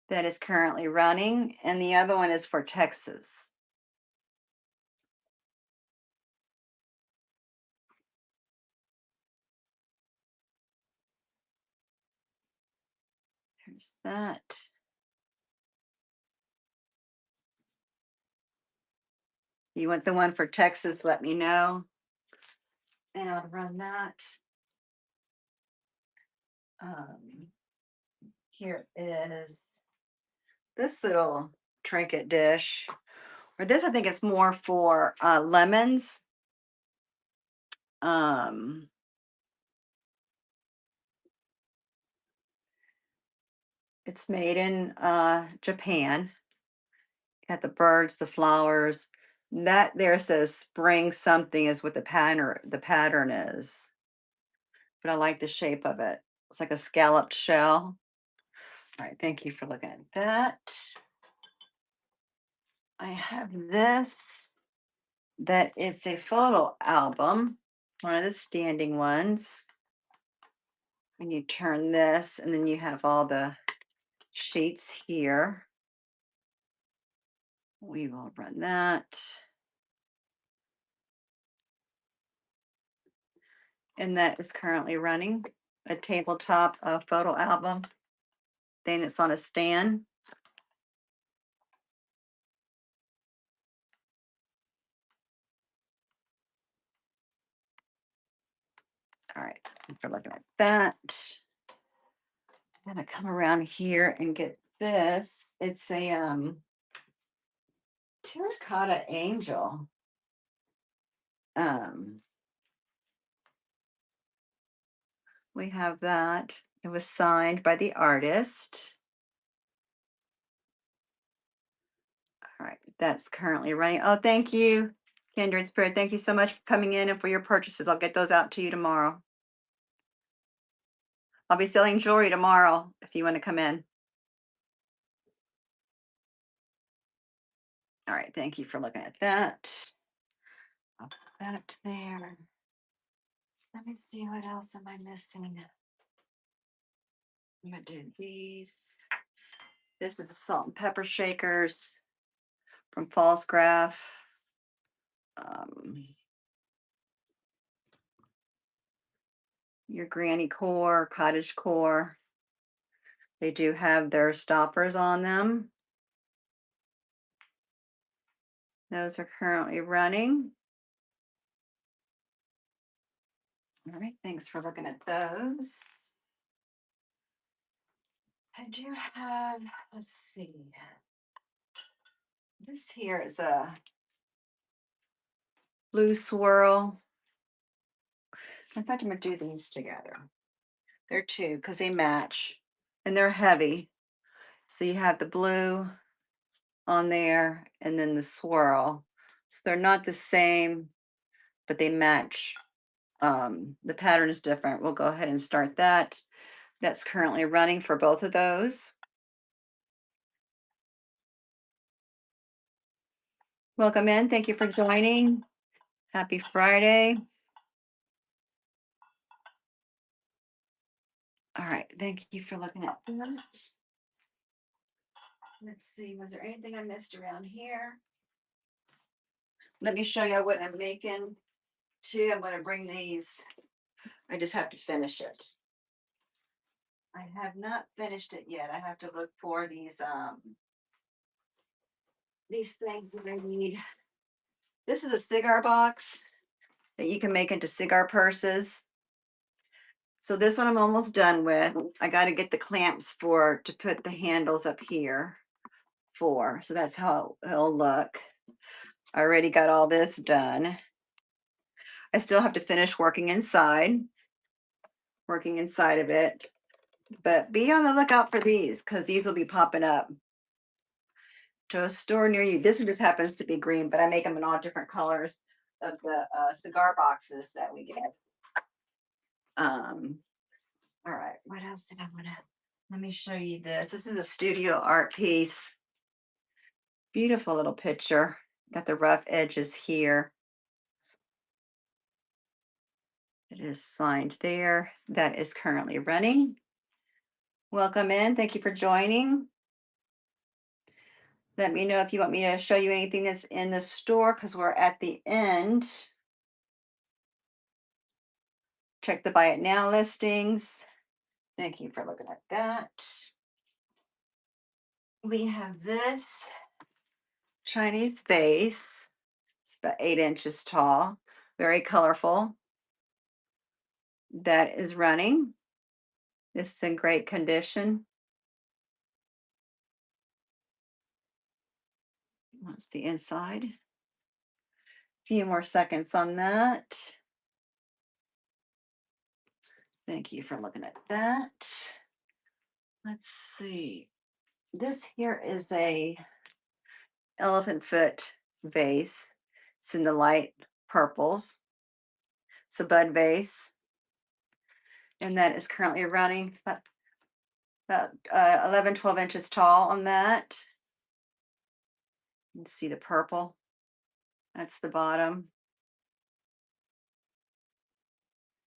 That is currently running. And the other one is for Texas. There's that. You want the one for Texas, let me know. And I'll run that. Here is this little trinket dish. Or this, I think it's more for lemons. Um, it's made in Japan. Got the birds, the flowers. That there says spring something is what the pattern is. But I like the shape of it. It's like a scalloped shell. All right, thank you for looking at that. I have this that it's a photo album, one of the standing ones. And you turn this, and then you have all the sheets here. We will run that. And that is currently running a tabletop photo album thing that's on a stand. All right, thanks for looking at that. I'm gonna come around here and get this. It's a terracotta angel. Um, We have that. It was signed by the artist. All right, that's currently running. Oh, thank you, Kindred Spirit. Thank you so much for coming in and for your purchases. I'll get those out to you tomorrow. I'll be selling jewelry tomorrow if you want to come in. All right, thank you for looking at that. I'll put that there. Let me see, what else am I missing? I'm gonna do these. This is the salt and pepper shakers from Falls Graph. Um, your granny core, cottage core. They do have their stoppers on them. Those are currently running. All right, thanks for looking at those. I do have, let's see. This here is a blue swirl. In fact, I'm gonna do these together. They're two because they match and they're heavy. So you have the blue on there and then the swirl. So they're not the same, but they match. The pattern is different. We'll go ahead and start that. That's currently running for both of those. Welcome in. Thank you for joining. Happy Friday. All right. Thank you for looking at that. Let's see. Was there anything I missed around here? Let me show you what I'm making too. I'm going to bring these. I just have to finish it. I have not finished it yet. I have to look for these things that I need. This is a cigar box that you can make into cigar purses. So this one I'm almost done with. I got to get the clamps to put the handles up here for. So that's how it'll look. I already got all this done. I still have to finish working inside of it. But be on the lookout for these because these will be popping up to a store near you. This one just happens to be green, but I make them in all different colors of the cigar boxes that we get. All right, what else did I want to? Let me show you this. This is a studio art piece. Beautiful little picture. Got the rough edges here. It is signed there. That is currently running. Welcome in. Thank you for joining. Let me know if you want me to show you anything that's in the store because we're at the end. Check the buy it now listings. Thank you for looking at that. We have this Chinese vase. It's about 8 inches tall, very colorful. That is running. This is in great condition. That's the inside. A few more seconds on that. Thank you for looking at that. Let's see. This here is a elephant foot vase. It's in the light purples. It's a bud vase. And that is currently running about 11, 12 inches tall on that. You can see the purple. That's the bottom.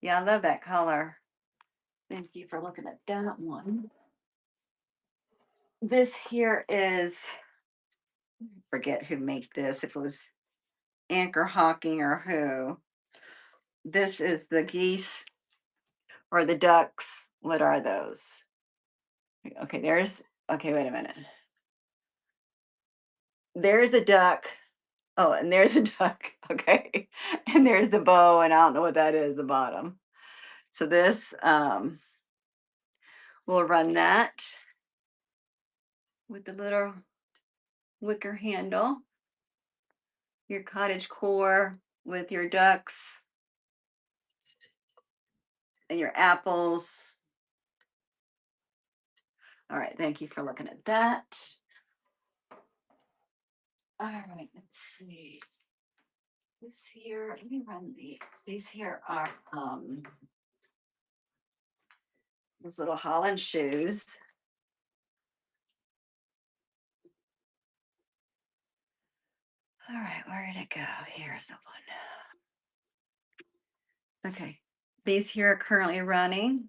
Yeah, I love that color. Thank you for looking at that one. This here is, forget who made this, if it was Anchor Hawking or who. This is the geese or the ducks. What are those? Okay, okay, wait a minute. There's a duck. Oh, and there's a duck. Okay. And there's the bow, and I don't know what that is, the bottom. So this, we'll run that with the little wicker handle. Your cottage core with your ducks. and your apples. All right, thank you for looking at that. All right, let's see. This here, let me run these. These here are these little Holland shoes. All right, where did it go? Here's the one. Okay, these here are currently running.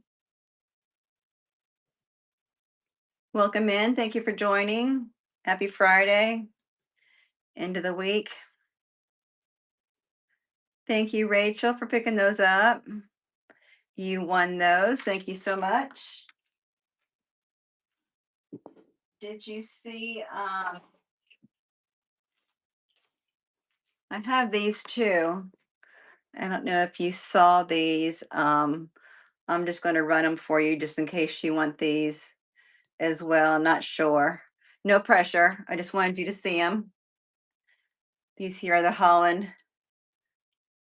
Welcome in. Thank you for joining. Happy Friday. End of the week. Thank you, Rachel, for picking those up. You won those. Thank you so much. Did you see? I have these too. I don't know if you saw these. I'm just going to run them for you just in case you want these as well. I'm not sure. No pressure. I just wanted you to see them. These here are the Holland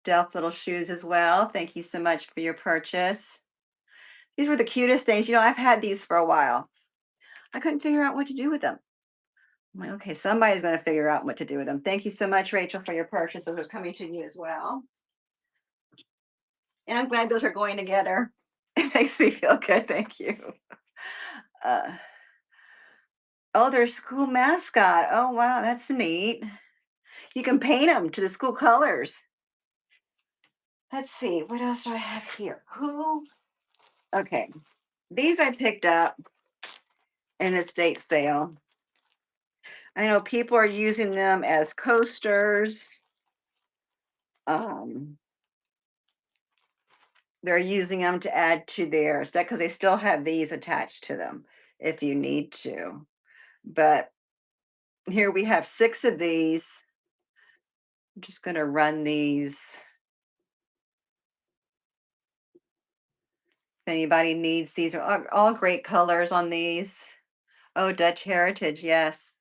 Delft little shoes as well. Thank you so much for your purchase. These were the cutest things. I've had these for a while. I couldn't figure out what to do with them. I'm like, okay, somebody's going to figure out what to do with them. Thank you so much, Rachel, for your purchase. Those are coming to you as well. And I'm glad those are going together. It makes me feel good. Thank you. Uh, oh, their school mascot. Oh, wow, that's neat. You can paint them to the school colors. Let's see, what else do I have here? Okay, these I picked up in a estate sale. I know people are using them as coasters. Um, they're using them to add to their stuff because they still have these attached to them if you need to. But here we have 6 of these. I'm just going to run these. If anybody needs these, are all great colors on these. Oh, Dutch Heritage, yes.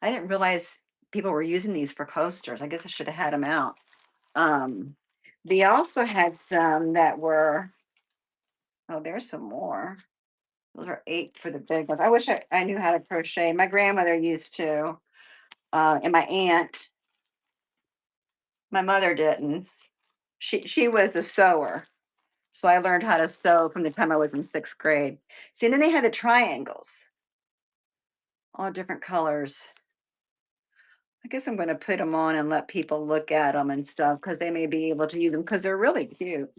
I didn't realize people were using these for coasters. I guess I should have had them out. Um, they also had some that were, oh, there's some more. Those are 8 for the big ones. I wish I knew how to crochet. My grandmother used to, and my aunt. My mother didn't. She was the sewer. So I learned how to sew from the time I was in 6th grade. See, and then they had the triangles, all different colors. I guess I'm going to put them on and let people look at them and stuff because they may be able to use them because they're really cute.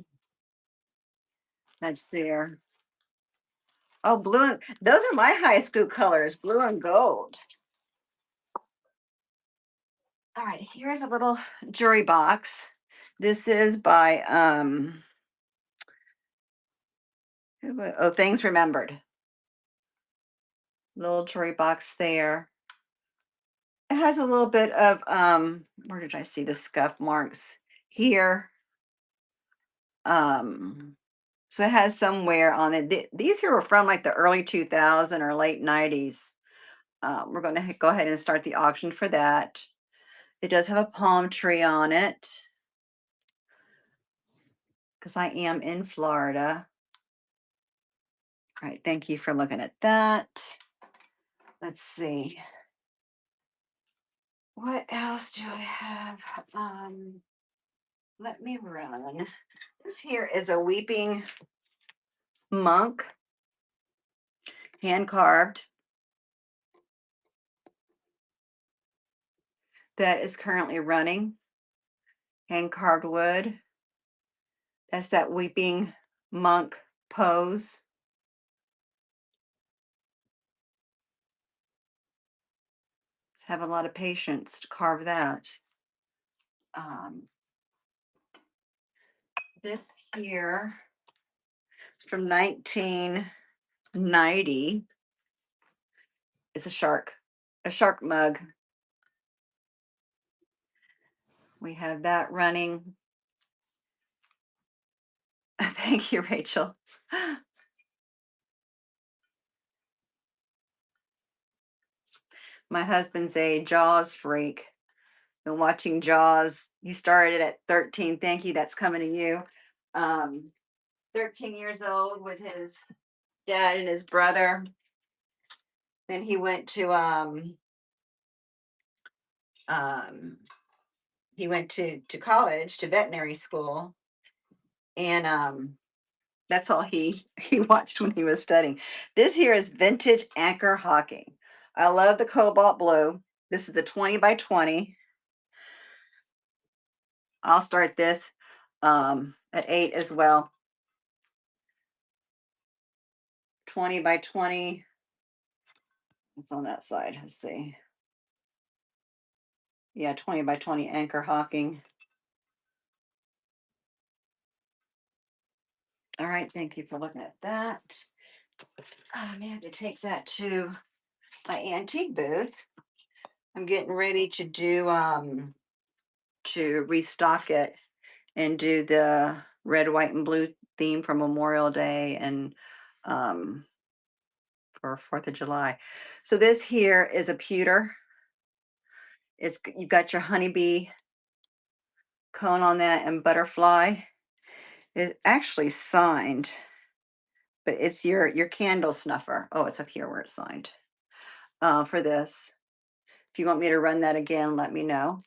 That's there. Oh, blue and those are my high school colors, blue and gold. All right, here's a little jewelry box. This is by oh, Things Remembered. Little jewelry box there. It has a little bit of where did I see the scuff marks? Here. So it has some wear on it. These here were from like the early 2000 or late 90s. We're going to go ahead and start the auction for that. It does have a palm tree on it because I am in Florida. All right, thank you for looking at that. Let's see. What else do I have? Let me run. This here is a weeping monk, hand carved, that is currently running. Hand carved wood. That's that weeping monk pose. Let's have a lot of patience to carve that. Um, this here is from 1990. It's a shark mug. We have that running. Thank you, Rachel. My husband's a Jaws freak. been watching Jaws. He started at 13. Thank you. That's coming to you. 13 years old with his dad and his brother. Then he went to um to college, to veterinary school, and that's all he he watched when he was studying. This here is vintage Anchor Hawking. I love the cobalt blue. This is a 20 by 20. I'll start this at 8 as well. 20 by 20. It's on that side. Let's see. Yeah, 20 by 20 Anchor Hawking. All right, thank you for looking at that. I may have to take that to my antique booth. I'm getting ready to restock it and do the red, white, and blue theme for Memorial Day and um for 4th of July. So this here is a pewter. You've got your honeybee cone on that and butterfly. It's actually signed, but it's your candle snuffer. Oh, it's up here where it's signed. For this. If you want me to run that again, let me know.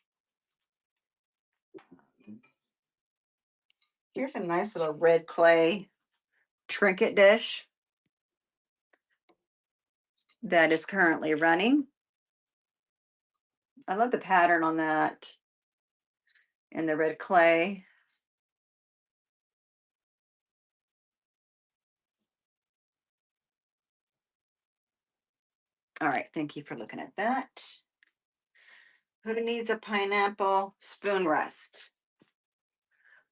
Here's a nice little red clay trinket dish that is currently running. I love the pattern on that and the red clay. All right, thank you for looking at that. Who needs a pineapple spoon rest?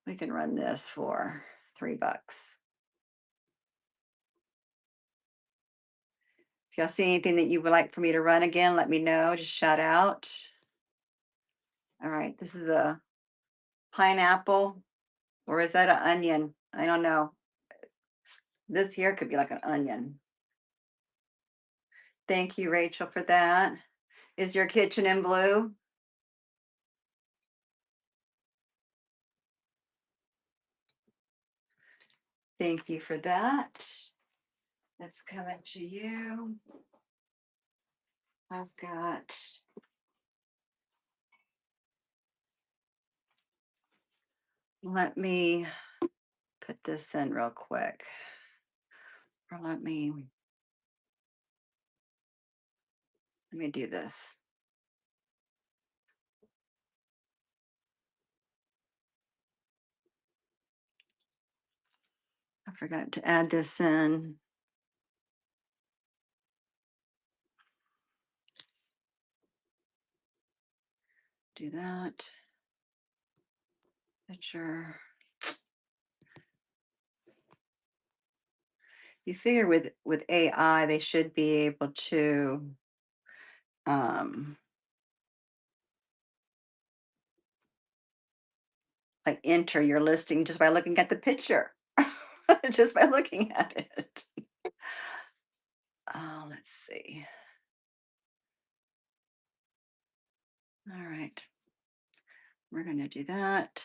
We can run this for $3. If y'all see anything that you would like for me to run again, let me know. Just shout out. All right, this is a pineapple, or is that an onion? I don't know. This here could be like an onion. Thank you, Rachel, for that. Is your kitchen in blue? Thank you for that. That's coming to you. I've got, let me put this in real quick. Or let me do this. I forgot to add this in. Do that. Picture. You figure with AI, they should be able to like enter your listing just by looking at the picture. Just by looking at it. Let's see. All right. We're going to do that.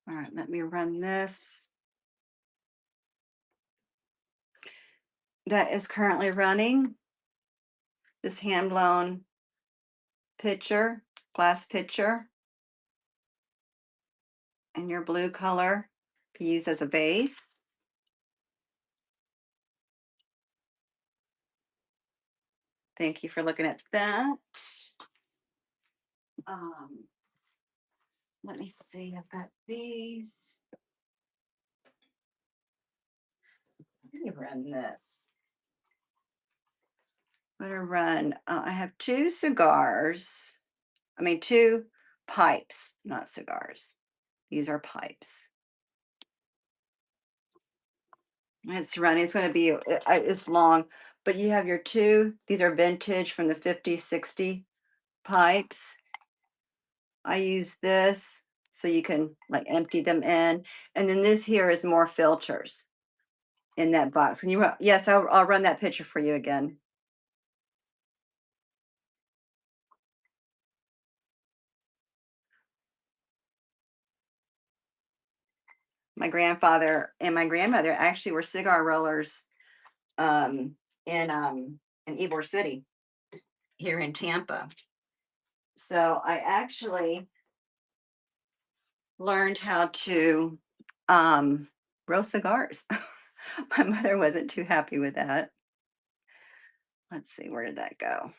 All right, let me run this. That is currently running. This hand blown pitcher, glass pitcher, and your blue color to use as a base. Thank you for looking at that. Um, Let me see. I've got these. Let me run this. I'm going to run. I have two cigars. I mean, two pipes, not cigars. These are pipes. It's running. It's going to be, it's long, but you have your two. These are vintage from the 50s, 60 pipes. I use this so you can like empty them in. And then this here is more filters in that box. Can you, yes, I'll run that picture for you again. My grandfather and my grandmother actually were cigar rollers um, in Ybor City here in Tampa. So I actually learned how to um, roast cigars. My mother wasn't too happy with that. Let's see, where did that go?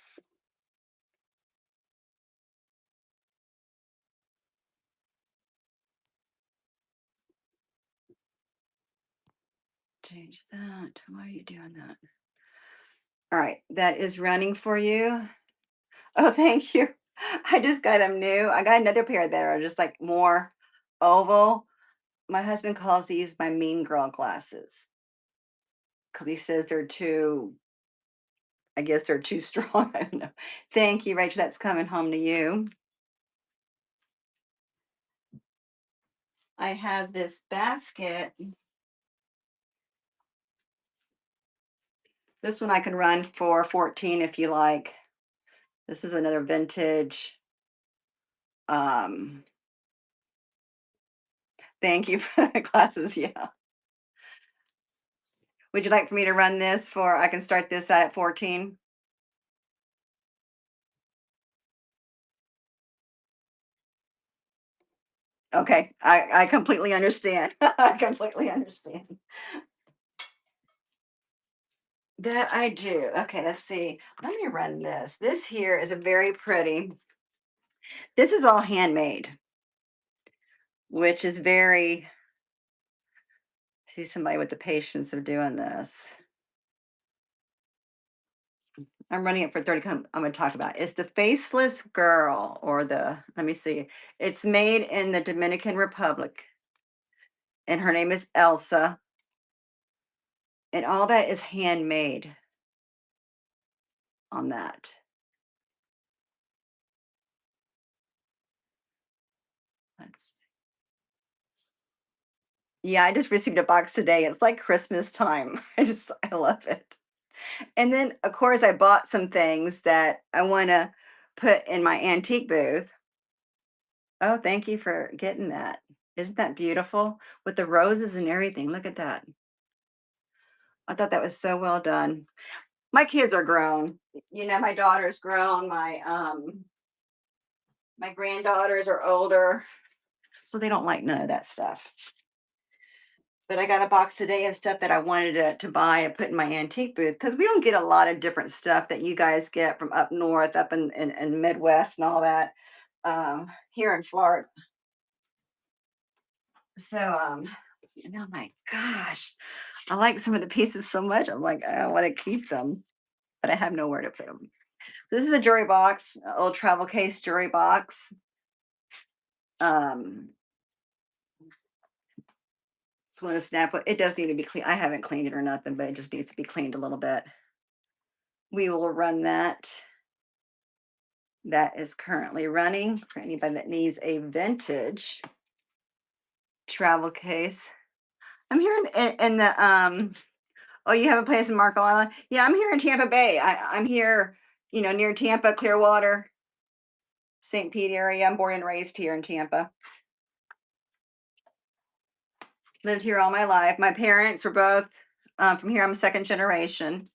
Change that. Why are you doing that? All right, that is running for you. Oh, thank you. I just got them new. I got another pair that are just like more oval. My husband calls these my mean girl glasses because he says they're too, I guess they're too strong. I don't know. Thank you, Rachel. That's coming home to you. I have this basket. This one I can run for 14 if you like. This is another vintage. Um, Thank you for the glasses. Yeah. Would you like for me to run this for, I can start this out at 14? Okay. I completely understand. I completely understand. That I do. Okay, let's see. Let me run this. This here is a very pretty. This is all handmade, which is very, see somebody with the patience of doing this. I'm running it for 30. I'm going to talk about it. It's the Faceless Girl, or the, let me see. It's made in the Dominican Republic, and her name is Elsa. And all that is handmade on that. Let's, yeah, I just received a box today. It's like Christmas time. I love it. And then, of course, I bought some things that I want to put in my antique booth. Oh, thank you for getting that. Isn't that beautiful? With the roses and everything. Look at that. I thought that was so well done. My kids are grown. My daughter's grown. My granddaughters are older, so they don't like none of that stuff. But I got a box today of stuff that I wanted to buy and put in my antique booth because we don't get a lot of different stuff that you guys get from up north, up in Midwest and all that here in Florida. So, oh my gosh, I like some of the pieces so much. I'm like, I want to keep them, but I have nowhere to put them. This is a jewelry box, a old travel case jewelry box. Um, it's one of the snap. It does need to be clean. I haven't cleaned it or nothing, but it just needs to be cleaned a little bit. We will run that. That is currently running for anybody that needs a vintage travel case. I'm here in the oh, you have a place in Marco Island? Yeah, I'm here in Tampa Bay. I'm here, near Tampa, Clearwater, St. Pete area. I'm born and raised here in Tampa. Lived here all my life. My parents were both from here. I'm second generation.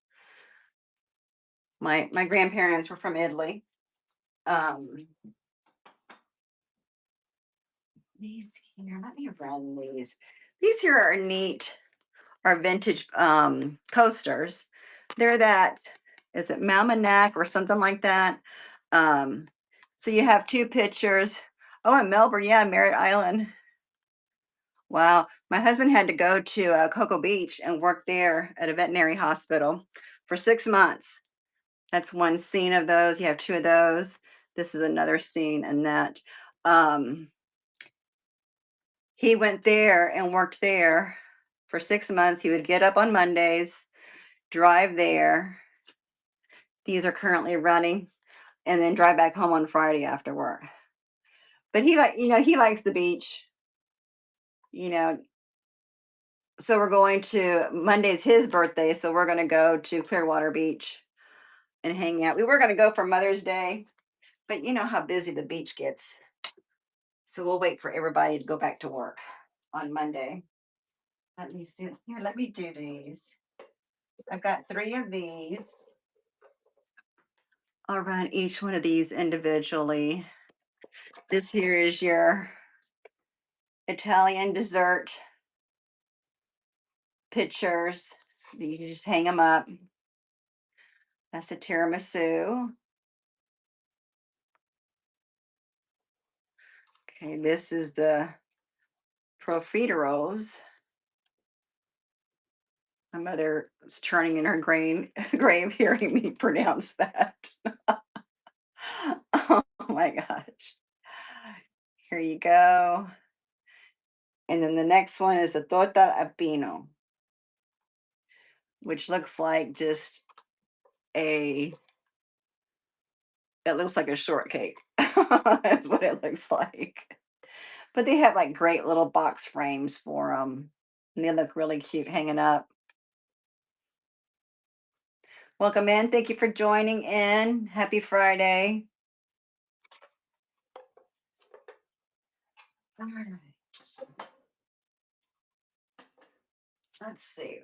My grandparents were from Italy. Um, these here, let me run these. These here are neat. Are vintage coasters. They're that, is it Mammonac or something like that? Um, so you have two pictures. Oh, in Melbourne, yeah, Merritt Island. Wow. My husband had to go to Cocoa Beach and work there at a veterinary hospital for 6 months. That's one scene of those. You have two of those. This is another scene, and that um, he went there and worked there for 6 months. He would get up on Mondays, drive there. These are currently running, and then drive back home on Friday after work. But he likes the beach, you know. So we're going to Monday's his birthday, so we're going to go to Clearwater Beach and hang out. We were going to go for Mother's Day, but you know how busy the beach gets. So we'll wait for everybody to go back to work on Monday. Let me see. Here, let me do these. I've got 3 of these. I'll run each one of these individually. This here is your Italian dessert pictures. You just hang them up. That's the tiramisu. Okay, this is the profiteroles. My mother is turning in her grave hearing me pronounce that. Oh my gosh. Here you go. And then the next one is a torta a pino, which looks like just a, it looks like a shortcake. That's what it looks like. But they have like great little box frames for them. And they look really cute hanging up. Welcome in. Thank you for joining in. Happy Friday. All right. Let's see.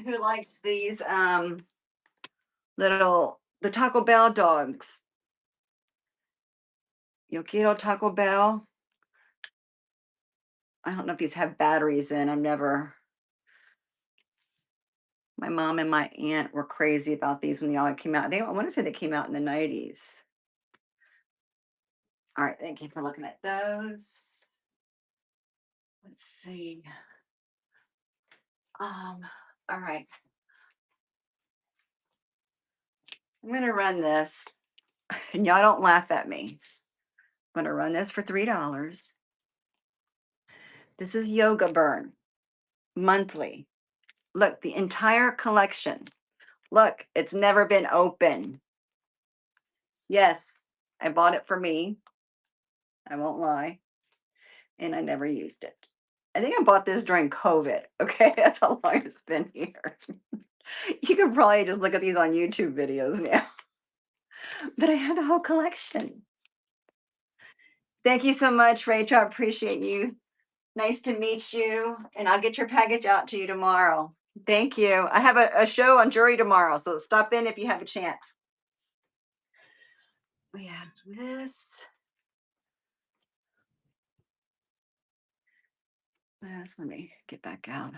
Who likes these little the Taco Bell dogs? Yo quiero Taco Bell. I don't know if these have batteries in. I've never. My mom and my aunt were crazy about these when they all came out. I want to say they came out in the 90s. All right, thank you for looking at those. Let's see. Um, all right. I'm gonna run this, and y'all don't laugh at me. I'm gonna run this for $3. This is Yoga Burn monthly. Look, the entire collection. Look, it's never been open. Yes, I bought it for me. I won't lie. And I never used it. I think I bought this during COVID. Okay, that's how long it's been here. You can probably just look at these on YouTube videos now. But I have the whole collection. Thank you so much, Rachel. I appreciate you. Nice to meet you. And I'll get your package out to you tomorrow. Thank you. I have a show on jury tomorrow, so stop in if you have a chance. We have this. Let me get back out.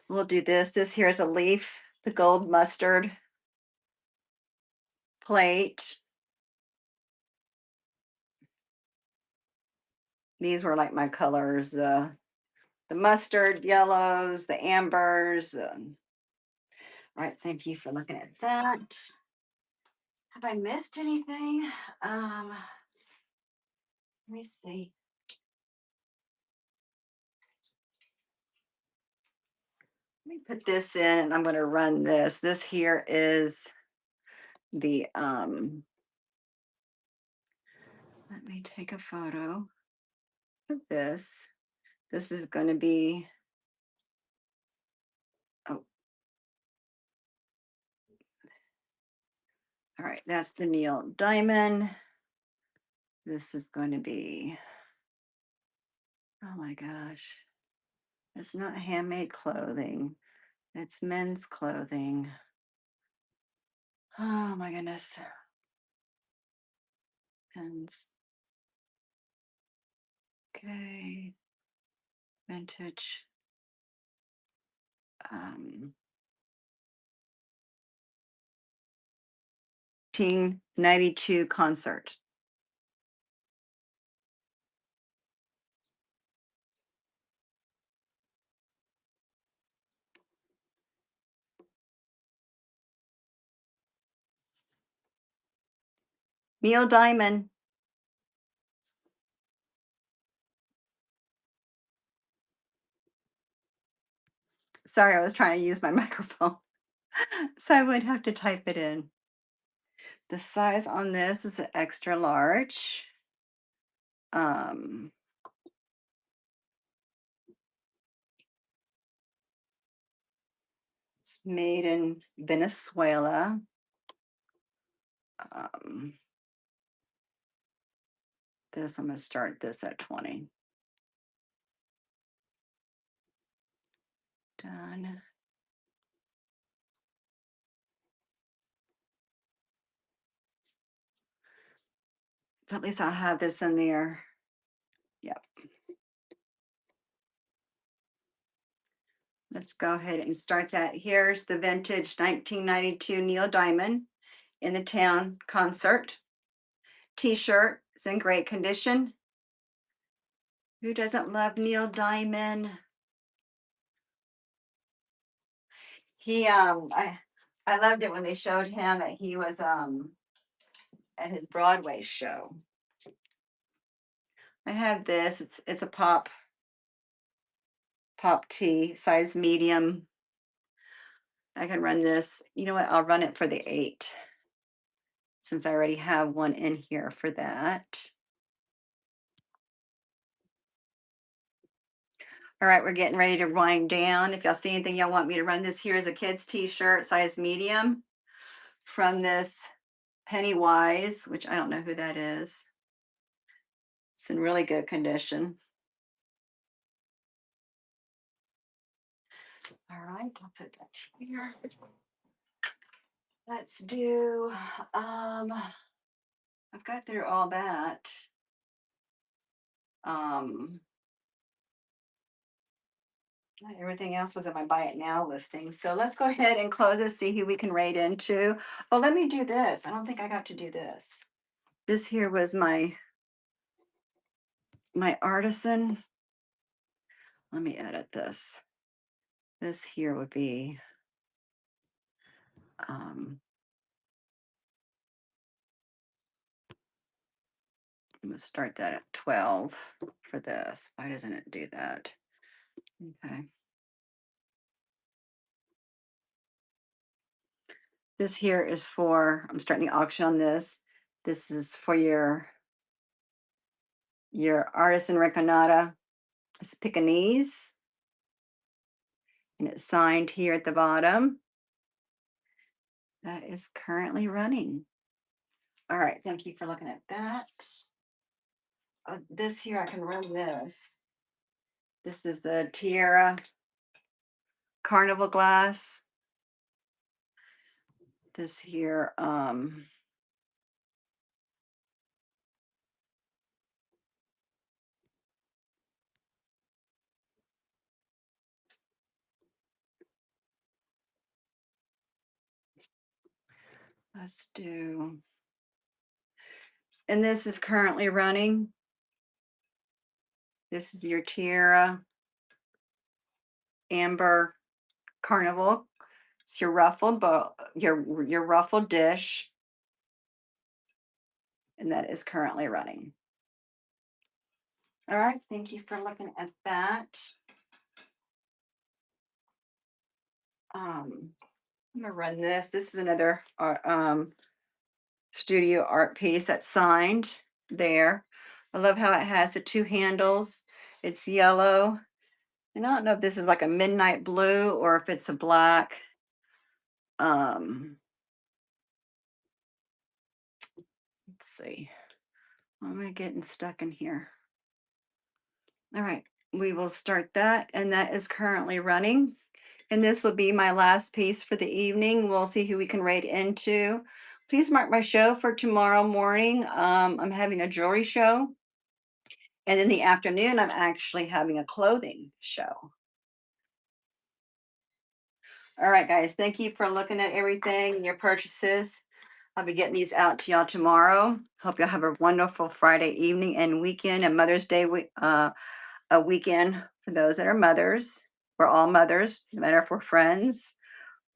We'll do this. This here is a leaf, the gold mustard plate. These were like my colors, the mustard yellows, the ambers. All right, thank you for looking at that. Have I missed anything? Let me see. Let me put this in and I'm going to run this. This here is the let me take a photo of this. This is going to be, oh, all right, that's the Neil Diamond. This is going to be, oh my gosh, it's not handmade clothing, it's men's clothing. Oh my goodness. Pens. Okay. Vintage. 1992 concert. Neil Diamond. Sorry, I was trying to use my microphone. So I would have to type it in. The size on this is an extra large. It's made in Venezuela. This, I'm going to start this at 20. Done. So at least I'll have this in there. Yep. Let's go ahead and start that. Here's the vintage 1992 Neil Diamond in the Town concert t-shirt. It's in great condition. Who doesn't love Neil Diamond? I loved it when they showed him that he was at his Broadway show. I have this. It's a pop tee, size medium. I can run this. You know what? I'll run it for the 8 since I already have one in here for that. All right, we're getting ready to wind down. If y'all see anything y'all want me to run, this here is a kid's t-shirt, size medium, from this Pennywise, which I don't know who that is. It's in really good condition. All right, I'll put that here. Let's do, I've got through all that. Um, Everything else was in my buy it now listing. So let's go ahead and close this, see who we can rate into. Oh, let me do this. I don't think I got to do this. This here was my artisan. Let me edit this. This here would be um I'm gonna start that at 12 for this. Why doesn't it do that? Okay. This here is for, I'm starting the auction on this. This is for your artisan Reconada. It's Pekingese, and it's signed here at the bottom. That is currently running. All right, thank you for looking at that. This here, I can run this. This is the Tierra Carnival glass. This here, let's do, and this is currently running. This is your Tierra Amber Carnival. It's your ruffled bow, your ruffled dish, and that is currently running. All right, thank you for looking at that. I'm gonna run this. This is another studio art piece that's signed there. I love how it has the 2 handles. It's yellow. And I don't know if this is like a midnight blue or if it's a black. Let's see. Why am I getting stuck in here? All right, we will start that, and that is currently running. And this will be my last piece for the evening. We'll see who we can rate into. Please mark my show for tomorrow morning. I'm having a jewelry show. And in the afternoon, I'm actually having a clothing show. All right, guys, thank you for looking at everything and your purchases. I'll be getting these out to y'all tomorrow. Hope y'all have a wonderful Friday evening and weekend and Mother's Day a weekend for those that are mothers. We're all mothers, no matter if we're friends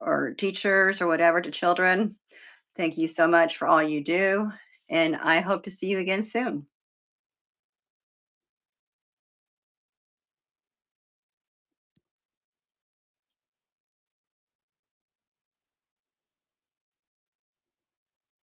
or teachers or whatever to children. Thank you so much for all you do. And I hope to see you again soon.